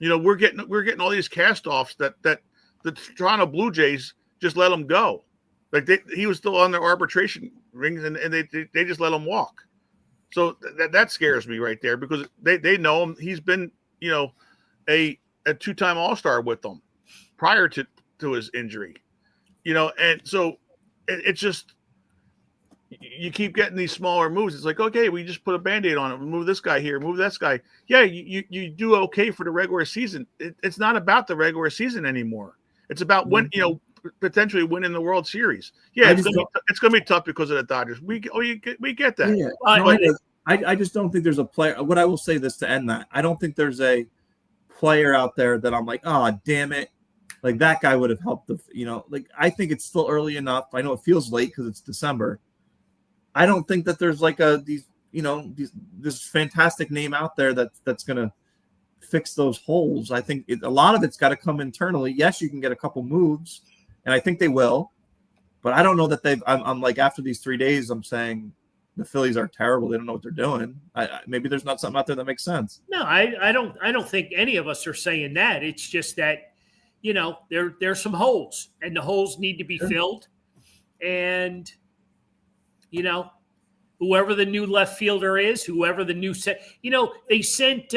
We're getting all these cast-offs that the Toronto Blue Jays just let him go. Like he was still on their arbitration rings, and they just let him walk. So that scares me right there, because they know him. He's been a two-time All-Star with them prior to his injury. And so it's just, you keep getting these smaller moves. It's like, okay, we just put a Band-Aid on it. Move this guy here, move this guy. Yeah, you do okay for the regular season. It's not about the regular season anymore. It's about when, potentially winning the World Series. Yeah, it's gonna be tough because of the Dodgers. We get that. Yeah. I just don't think there's a player. What I will say this to end that, I don't think there's a player out there that I'm like, oh, damn it. Like that guy would have helped I think it's still early enough. I know it feels late because it's December. I don't think that there's like this fantastic name out there that's going to fix those holes. I think a lot of it's got to come internally. Yes, you can get a couple moves, and I think they will, but I don't know that I'm like, after these 3 days, I'm saying the Phillies are terrible. They don't know what they're doing. Maybe there's not something out there that makes sense. No, I don't think any of us are saying that. It's just that, there's some holes, and the holes need to be filled. And, whoever the new left fielder is, whoever the new they sent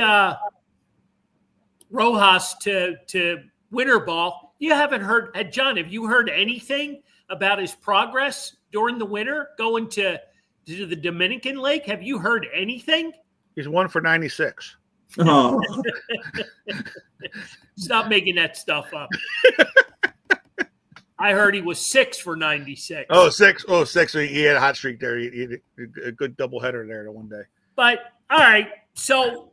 Rojas to winter ball. You haven't heard, John, have you heard anything about his progress during the winter going to the Dominican Lake? Have you heard anything? He's 1 for 96. Oh. Stop making that stuff up. I heard he was 6 for 96. Oh, 6. Oh, 6. So he had a hot streak there. He had a good doubleheader there one day. But, all right. So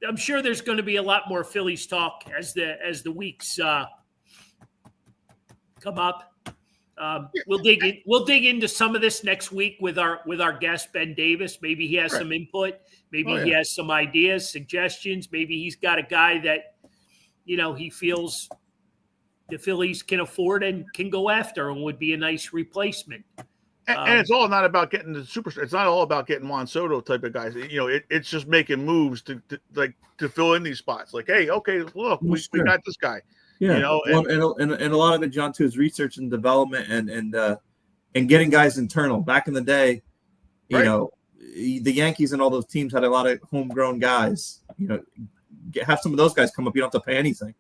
I'm sure there's going to be a lot more Phillies talk as the weeks come up. We'll dig into some of this next week with our guest, Ben Davis. Maybe he has some input. Maybe he has some ideas, suggestions. Maybe he's got a guy that, he feels the Phillies can afford and can go after and would be a nice replacement. And it's all not about getting the superstar. It's not all about getting Juan Soto type of guys. It's just making moves to fill in these spots. Like, hey, okay, look, we got this guy. Yeah, and a lot of it, John, too, is research and development and getting guys internal. Back in the day, the Yankees and all those teams had a lot of homegrown guys. Have some of those guys come up. You don't have to pay anything.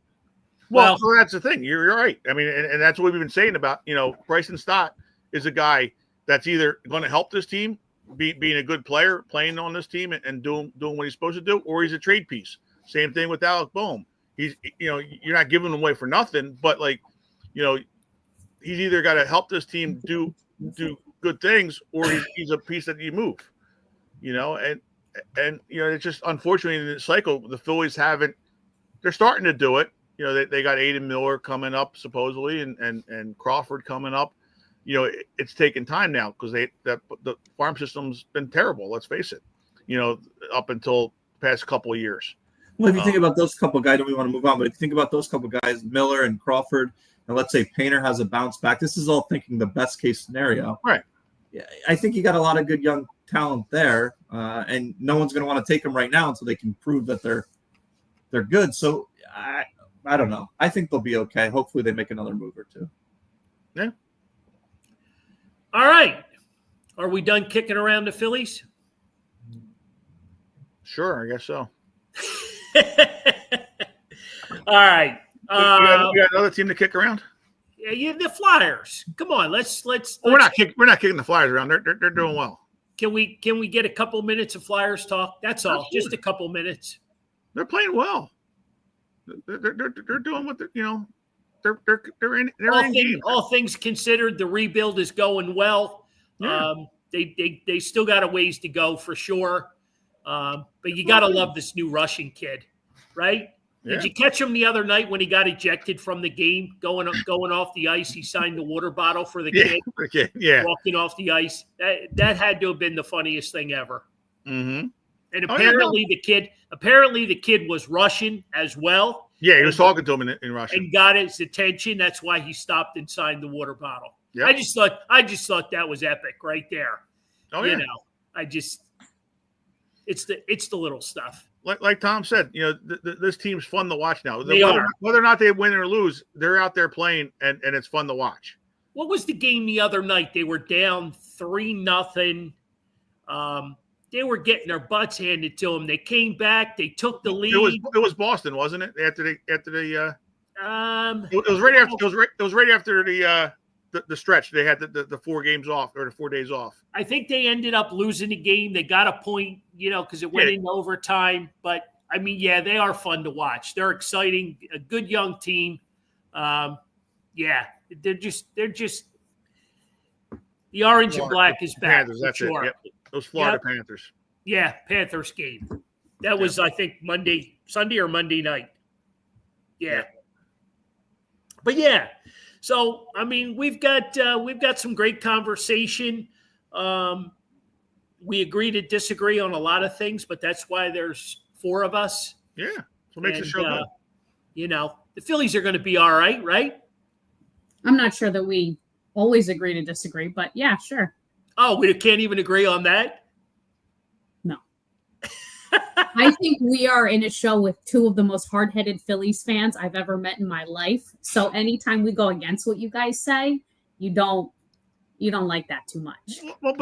Well, so that's the thing. You're right. I mean, and that's what we've been saying about, Bryson Stott is a guy that's either going to help this team, being a good player, playing on this team and doing what he's supposed to do, or he's a trade piece. Same thing with Alec Boehm. He's, you're not giving him away for nothing, but he's either got to help this team do good things, or he's a piece that you move, and it's just, unfortunately, in the cycle, the Phillies they're starting to do it. They got Aiden Miller coming up supposedly, and Crawford coming up. It's taking time now because the farm system's been terrible. Let's face it. Up until the past couple of years. Well, if you think about those couple of guys, we want to move on. But if you think about those couple of guys, Miller and Crawford, and let's say Painter has a bounce back. This is all thinking the best case scenario, right? Yeah, I think you got a lot of good young talent there, and no one's going to want to take them right now until they can prove that they're good. So I don't know. I think they'll be okay. Hopefully they make another move or two. Yeah. All right. Are we done kicking around the Phillies? Sure, I guess so. All right. We got another team to kick around. Yeah, the Flyers. Come on, let's. We're not kicking the Flyers around. They're doing well. Can we get a couple minutes of Flyers talk? That's all. Absolutely. Just a couple minutes. They're playing well. They're doing what they're in games. All things considered, the rebuild is going well. Yeah. They still got a ways to go for sure. But you got to love this new Russian kid, right? Yeah. Did you catch him the other night when he got ejected from the game, going off the ice? He signed the water bottle for the kid. Okay. Yeah. Walking off the ice. That had to have been the funniest thing ever. Mm-hmm. And apparently the kid was Russian as well. Yeah, he was talking to him in Russian and got his attention. That's why he stopped and signed the water bottle. Yep. I just thought that was epic right there. Oh yeah. It's the little stuff. Like Tom said, this team's fun to watch now. Whether or not they win or lose, they're out there playing, and it's fun to watch. What was the game the other night? They were down 3-0. They were getting their butts handed to them. They came back. They took the lead. It was Boston, wasn't it? After the it was right after it was right after the stretch. They had the 4 games off, or the 4 days off. I think they ended up losing the game. They got a point, because it went into overtime. But I mean, yeah, they are fun to watch. They're exciting. A good young team. They're just the orange and black is back. Panthers, that's sure. it. Yep. Those Florida Panthers. Yeah, Panthers game. That was, I think, Sunday or Monday night. Yeah. But yeah. So I mean, we've got some great conversation. We agree to disagree on a lot of things, but that's why there's 4 of us. Yeah. So it makes the show good. The Phillies are going to be all right, right? I'm not sure that we always agree to disagree, but yeah, sure. Oh, we can't even agree on that? No. I think we are in a show with 2 of the most hard-headed Phillies fans I've ever met in my life. So anytime we go against what you guys say, you don't like that too much.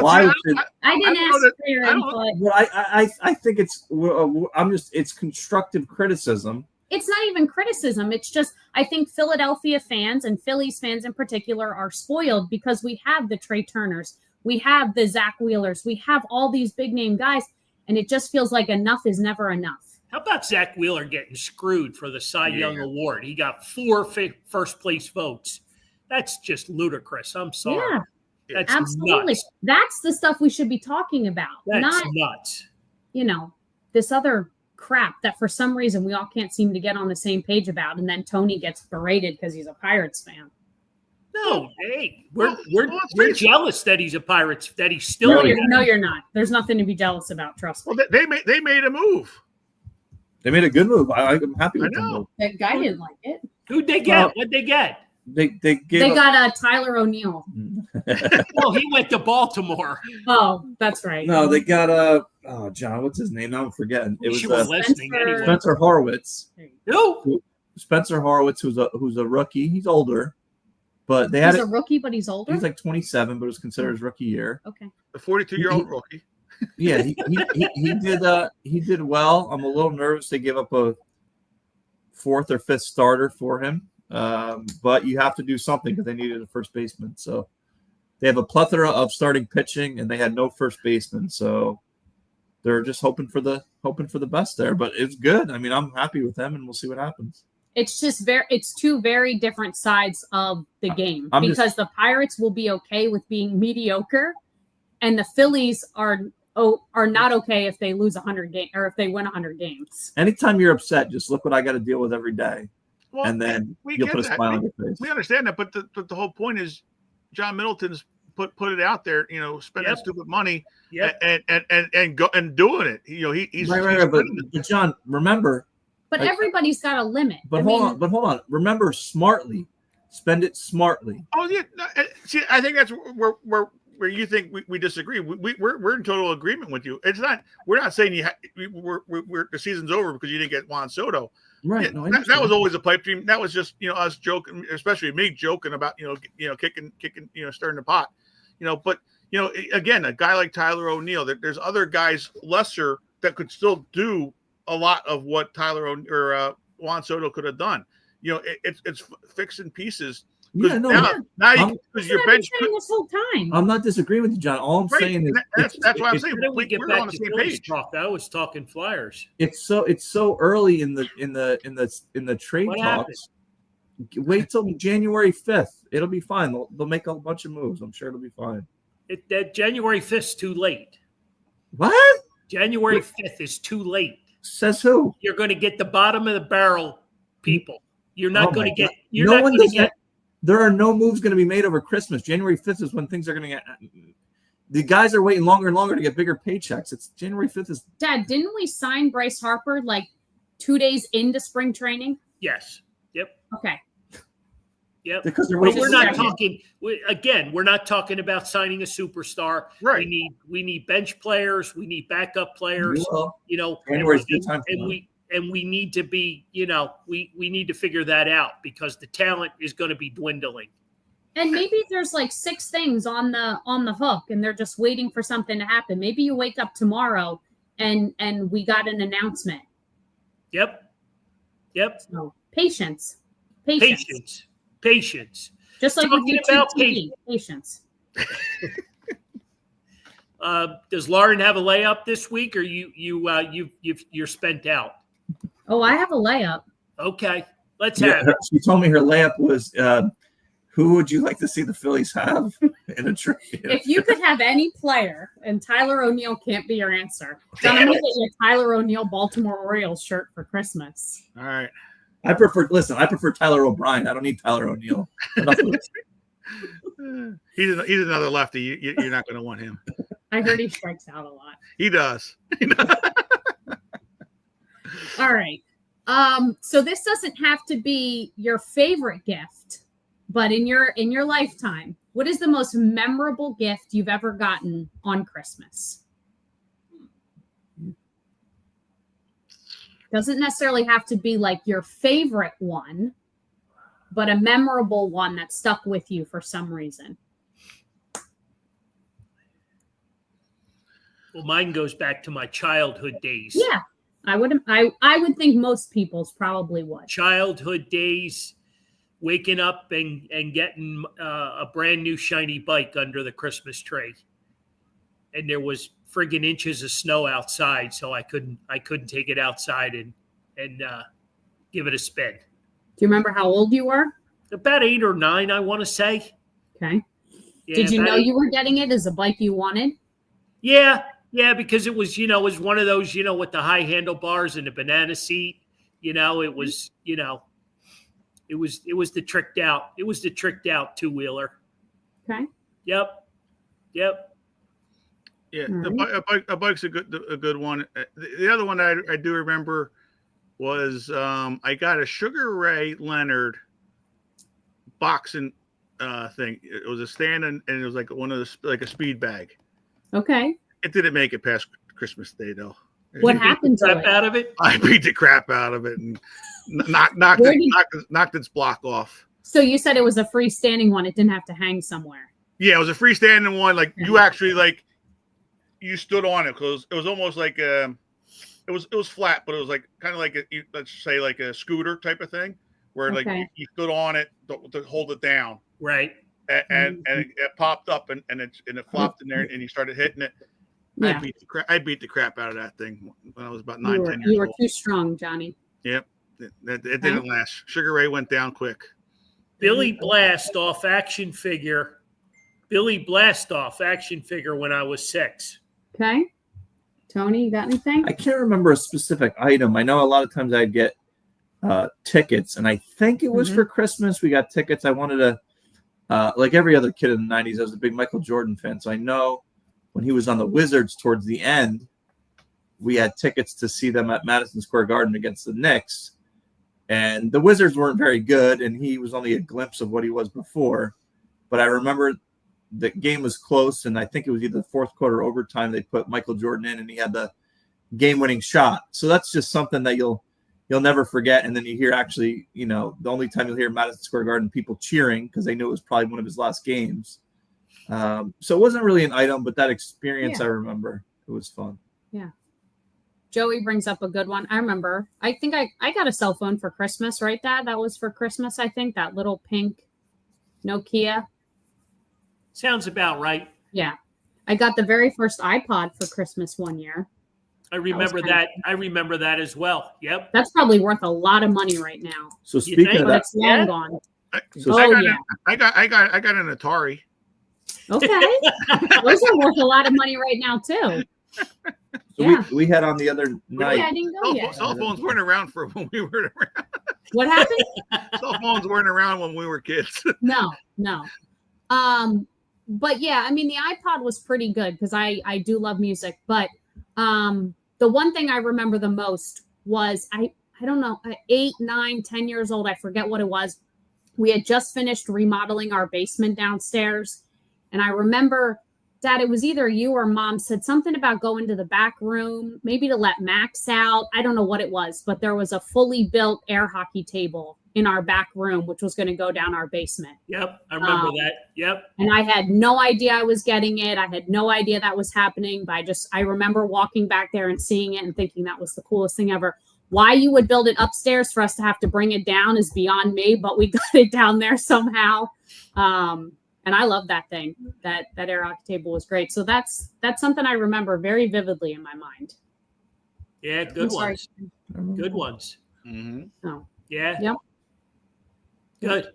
I didn't ask for your input. Well, I think it's constructive criticism. It's not even criticism. It's just, I think Philadelphia fans and Phillies fans in particular are spoiled because we have the Trey Turners. We have the Zach Wheelers. We have all these big name guys, and it just feels like enough is never enough. How about Zach Wheeler getting screwed for the Cy Young Award? He got 4 first place votes. That's just ludicrous. I'm sorry. Yeah, that's absolutely. Nuts. That's the stuff we should be talking about. That's not nuts. This other crap that for some reason we all can't seem to get on the same page about, and then Tony gets berated because he's a Pirates fan. No, hey, we're jealous that he's a Pirates, that he's still. No, you're not. There's nothing to be jealous about. Trust me. Well, they made a move. They made a good move. I'm happy with them. That guy didn't like it. Who'd they get? What'd they get? They got Tyler O'Neill. Well, he went to Baltimore. Oh, that's right. No, they got John, what's his name? Now I'm forgetting. It was listening anyway. Spencer Horwitz. Who? Spencer Horwitz, who's a rookie. He's older, but he's a rookie, but he's older. He's like 27, but it was considered his rookie year. Okay. The 42-year-old rookie. Yeah, he did well. I'm a little nervous they give up a 4th or 5th starter for him. But you have to do something because they needed a first baseman. So they have a plethora of starting pitching, and they had no first baseman. So they're just hoping for the best there. But it's good. I mean, I'm happy with them, and we'll see what happens. It's just it's 2 very different sides of the game because the Pirates will be okay with being mediocre, and the Phillies are not okay if they lose 100 games or if they win 100 games. Anytime you're upset, just look what I got to deal with every day. Well, and then you'll put a smile on your face. We understand that, but the whole point is John Middleton's put it out there, spending stupid money and go and doing it. He's right. But John, remember. But everybody's got a limit. But hold on. Remember, smartly. Spend it smartly. Oh yeah. See, I think that's where where you think we disagree. We're in total agreement with you. It's not. We're not saying we're the season's over because you didn't get Juan Soto. Right. Yeah, No, that was always a pipe dream. That was just us joking, especially me joking about kicking stirring the pot. But again, a guy like Tyler O'Neill, there's other guys lesser that could still do a lot of what Juan Soto could have done. It's fixing pieces. Yeah, no. Now because your bench this whole time. I'm not disagreeing with you, John. All I'm saying is that's what I'm saying. How did we get we're back on the to same Phillies page. talk? I was talking Flyers. It's so early in the trade What talks. Wait till January 5th. It'll be fine. They'll make a bunch of moves. I'm sure it'll be fine. That January 5th is too late. What? January 5th is too late. Says who? You're going to get the bottom of the barrel people. You're not going to get. You're no not one going does to get. that. There are no moves going to be made over Christmas. January 5th is when things are going to get. The guys are waiting longer and longer to get bigger paychecks. It's January 5th is. Dad, didn't we sign Bryce Harper like 2 days into spring training? Yes. Yep. Okay. Yep. Because they're But waiting. we're not talking. We're not talking about signing a superstar. Right. We need bench players. We need backup players. Well, and January's good time for them. we need to be. We need to figure that out because the talent is going to be dwindling. And maybe there's like 6 things on the hook, and they're just waiting for something to happen. Maybe you wake up tomorrow and we got an announcement. Yep. So patience. Just like Talking with about YouTube TV, patience. Does Lauren have a layup this week, or you're spent out? Oh, I have a layup. Okay, let's have it. She told me her layup was, who would you like to see the Phillies have in a trade? If you could have any player, and Tyler O'Neill can't be your answer, John, I'm going to get you a Tyler O'Neill Baltimore Orioles shirt for Christmas. All right. I prefer Tyler O'Brien. I don't need Tyler O'Neill. He's another lefty. You're not going to want him. I heard he strikes out a lot. He does. All right. So this doesn't have to be your favorite gift, but in your lifetime, what is the most memorable gift you've ever gotten on Christmas? Doesn't necessarily have to be like your favorite one, but a memorable one that stuck with you for some reason. Well, mine goes back to my childhood days. Yeah, I would think most people's probably would. Childhood days, waking up and getting a brand new shiny bike under the Christmas tree, and there was friggin' inches of snow outside, so I couldn't take it outside and give it a spin. Do you remember how old you were? About 8 or 9, I want to say. Okay. Yeah, Did you know 8. you were getting it as a bike you wanted? Yeah, because it was, it was one of those, with the high handlebars and the banana seat. It was, it was the tricked out. It was the tricked out 2-wheeler. Okay. Yep. Yeah, Right. a bike's a good one. The other one I do remember was I got a Sugar Ray Leonard boxing thing. It was a stand and it was like one of the like a speed bag. Okay. It didn't make it past Christmas Day though. What happened to Crap it? out of it. I beat the crap out of it and knocked its block off. So you said it was a freestanding one. It didn't have to hang somewhere. Yeah, it was a freestanding one. Like you actually you stood on it because it was almost like it was flat, but it was like kind of like let's say like a scooter type of thing where like you stood on it to hold it down, Right. and it popped up and it flopped in there and you started hitting it. Yeah. I beat the crap out of that thing when I was about 9, 10 years old. You were too strong, Johnny. Yep, it didn't last. Sugar Ray went down quick. Billy Blastoff action figure when I was 6. Okay. Tony, you got anything? I can't remember a specific item. I know a lot of times I'd get tickets, and I think it was for Christmas. We got tickets. I wanted to, like every other kid in the 90s, I was a big Michael Jordan fan. So I know when he was on the Wizards towards the end, we had tickets to see them at Madison Square Garden against the Knicks. And the Wizards weren't very good, and he was only a glimpse of what he was before. But I remember the game was close, and I think it was either the fourth quarter or overtime. They put Michael Jordan in, and he had the game-winning shot. So that's just something that you'll never forget. And then you hear actually, the only time you'll hear Madison Square Garden people cheering because they knew it was probably one of his last games. So it wasn't really an item, but that experience I remember. It was fun. Yeah. Joey brings up a good one. I remember. I think I got a cell phone for Christmas, right, Dad? That was for Christmas, I think. That little pink Nokia. Sounds about right. Yeah. I got the very first iPod for Christmas one year. I remember that. I remember that as well. Yep. That's probably worth a lot of money right now. So speaking of But that, it's long gone. I got an Atari. Okay. Those are worth a lot of money right now, too. So we had on the other night. Yeah, I didn't go yet. Cell phones weren't around for when we were around. What happened? Cell phones weren't around when we were kids. No. But yeah, I mean, the iPod was pretty good because I do love music. But the one thing I remember the most was I don't know, 8, 9, 10 years old. I forget what it was. We had just finished remodeling our basement downstairs. And I remember, Dad, it was either you or Mom said something about going to the back room, maybe to let Max out. I don't know what it was, but there was a fully built air hockey table in our back room, which was going to go down our basement. Yep. I remember that. Yep. And I had no idea I was getting it. I had no idea that was happening, but I remember walking back there and seeing it and thinking that was the coolest thing ever. Why you would build it upstairs for us to have to bring it down is beyond me, but we got it down there somehow. And I love that thing. That air hockey table was great. So that's something I remember very vividly in my mind. Yeah, good ones. Good ones. Mm-hmm. Oh. Yeah. Yep. Good.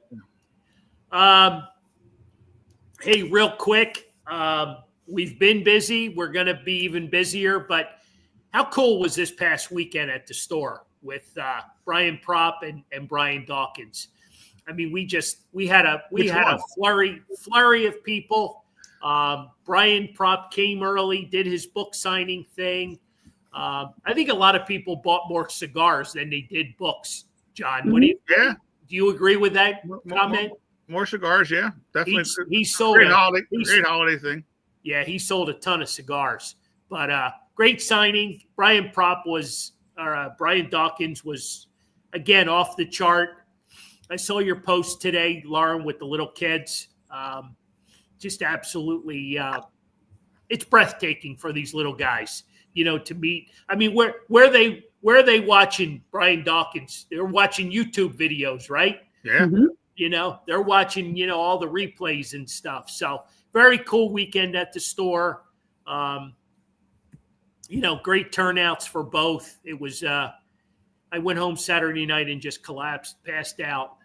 Hey, real quick. We've been busy. We're going to be even busier. But how cool was this past weekend at the store with Brian Propp and Brian Dawkins? I mean, we had a flurry of people. Brian Propp came early, did his book signing thing. I think a lot of people bought more cigars than they did books. John, what do you? Yeah. Do you agree with that comment? More cigars, yeah, definitely. He sold great holiday thing. Yeah, he sold a ton of cigars. But great signing. Brian Dawkins was again off the chart. I saw your post today, Lauren, with the little kids. Just absolutely, it's breathtaking for these little guys, to meet. I mean, where are they watching Brian Dawkins? They're watching YouTube videos, right? Yeah. Mm-hmm. They're watching, all the replays and stuff. So very cool weekend at the store. Great turnouts for both. It was, I went home Saturday night and just collapsed, passed out.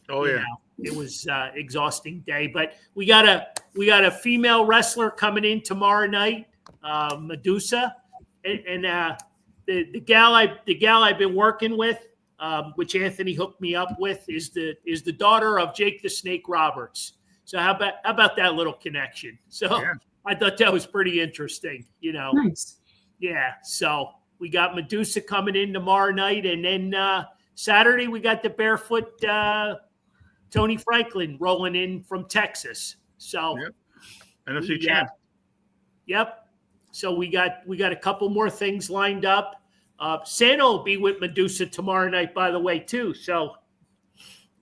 Oh yeah. It was exhausting day, but we got a female wrestler coming in tomorrow night, Medusa, and the gal I've been working with, which Anthony hooked me up with, is the daughter of Jake the Snake Roberts. So how about that little connection? So yeah. I thought that was pretty interesting. Nice. Yeah. So we got Medusa coming in tomorrow night, and then Saturday we got the barefoot Tony Franklin rolling in from Texas. So yep. NFC champ. Yep. So we got a couple more things lined up. Santa will be with Medusa tomorrow night, by the way, too. So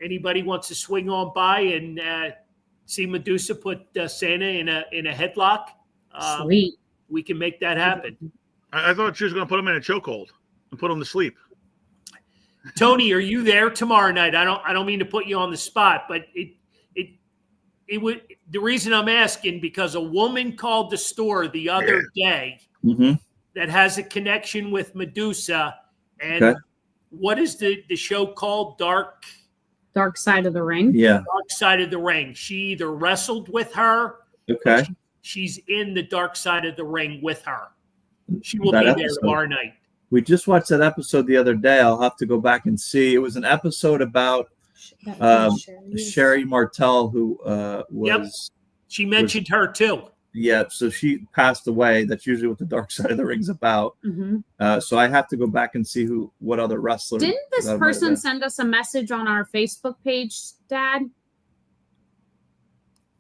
anybody wants to swing on by and see Medusa put Santa in a headlock, sweet. We can make that happen. I thought she was going to put him in a chokehold and put him to sleep. Tony, are you there tomorrow night? I don't mean to put you on the spot, but it would. The reason I'm asking, because a woman called the store the other day that has a connection with Medusa, and what is the show called? Dark Side of the Ring. Yeah, Dark Side of the Ring. She either wrestled with her. Okay. She's in the Dark Side of the Ring with her. She will be there tomorrow night. We just watched that episode the other day. I'll have to go back and see. It was an episode about Sherry Martel, who was. Yep. She mentioned her too. Yeah, so she passed away. That's usually what the Dark Side of the Ring's about. Mm-hmm. So I have to go back and see what other wrestler. Didn't this person send us a message on our Facebook page, Dad?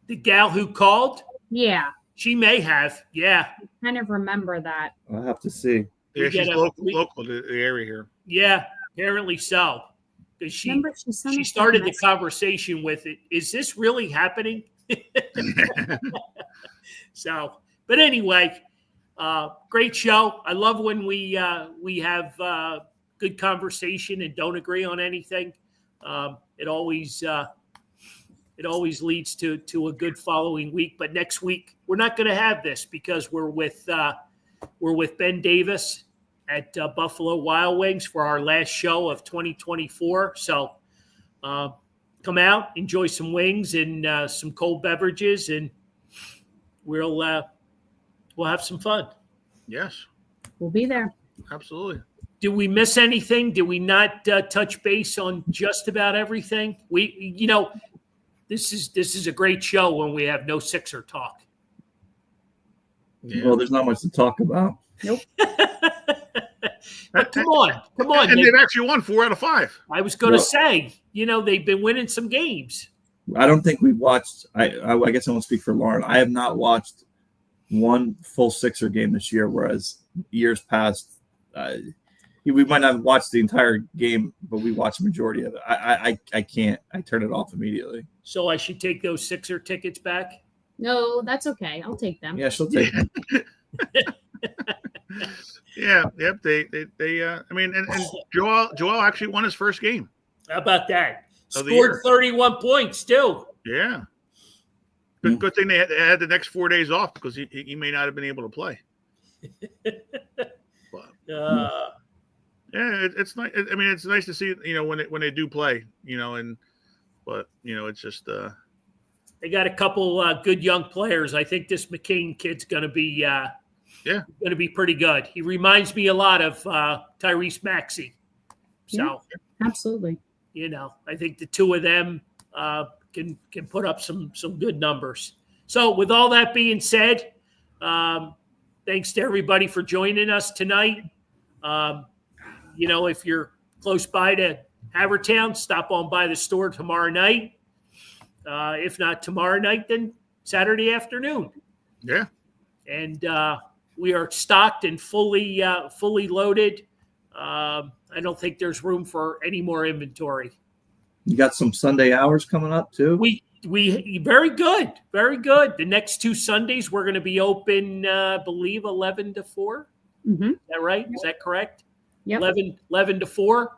The gal who called, Yeah, she may have. Yeah. kind of remember that. I'll have to see. Yeah, We she's get local to the area here. Yeah, apparently so. Because Remember she sent she us that started the message? conversation with it. Is this really happening? So, but anyway, great show. I love when we have good conversation and don't agree on anything. It always leads to a good following week. But next week we're not going to have this because we're with Ben Davis at Buffalo Wild Wings for our last show of 2024. So come out, enjoy some wings and some cold beverages, and we'll have some fun. Yes, We'll be there. absolutely. Did we miss anything? Did we not touch base on just about everything? This is a great show when we have no Sixer talk. Yeah. Well, there's not much to talk about. But come on. And they've actually won 4 out of 5. I was going to say, they've been winning some games. I don't think we've watched. I guess I won't speak for Lauren. I have not watched one full Sixer game this year, whereas years past, we might not have watched the entire game, but we watched the majority of it. I can't. I turn it off immediately. So I should take those Sixer tickets back? No, that's okay. I'll take them. Yeah, she'll take them. Yeah, yep. They I mean, and Joel actually won his first game. How about that? Of the Scored year. 31 points too. Yeah. Good thing they had the next 4 days off because he may not have been able to play. But, yeah, it's nice. I mean, it's nice to see when they do play, but it's just They got a couple good young players. I think this McCain kid's going to be going to be pretty good. He reminds me a lot of Tyrese Maxey. So Absolutely. I think the two of them can put up some good numbers. So with all that being said, thanks to everybody for joining us tonight. If you're close by to Havertown, stop on by the store tomorrow night. If not tomorrow night, then Saturday afternoon. Yeah. And we are stocked and fully loaded. I don't think there's room for any more inventory. You got some Sunday hours coming up too. We very good. The next 2 Sundays we're going to be open, I believe 11 to 4. Mm-hmm. Is that right? Is that correct? Yep. 11 to 4.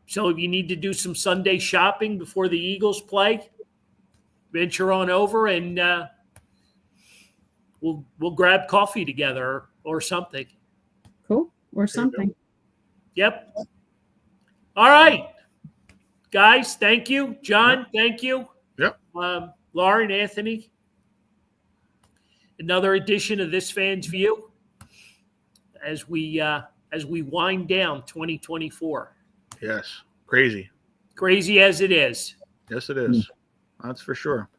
So if you need to do some Sunday shopping before the Eagles play, venture on over and we'll grab coffee together or something. Cool. Or something. Yep. All right. Guys, thank you. John, thank you. Yep. Lauren, Anthony. Another edition of This Fan's View as we wind down 2024. Yes. Crazy as it is. Yes, it is. That's for sure.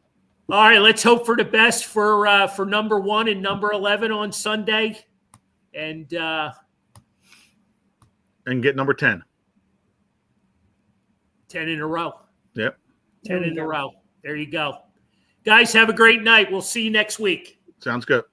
All right, let's hope for the best for number 1 and number 11 on Sunday, and get number 10. 10 in a row. Yep. 10 in a row. There you go. Guys, have a great night. We'll see you next week. Sounds good.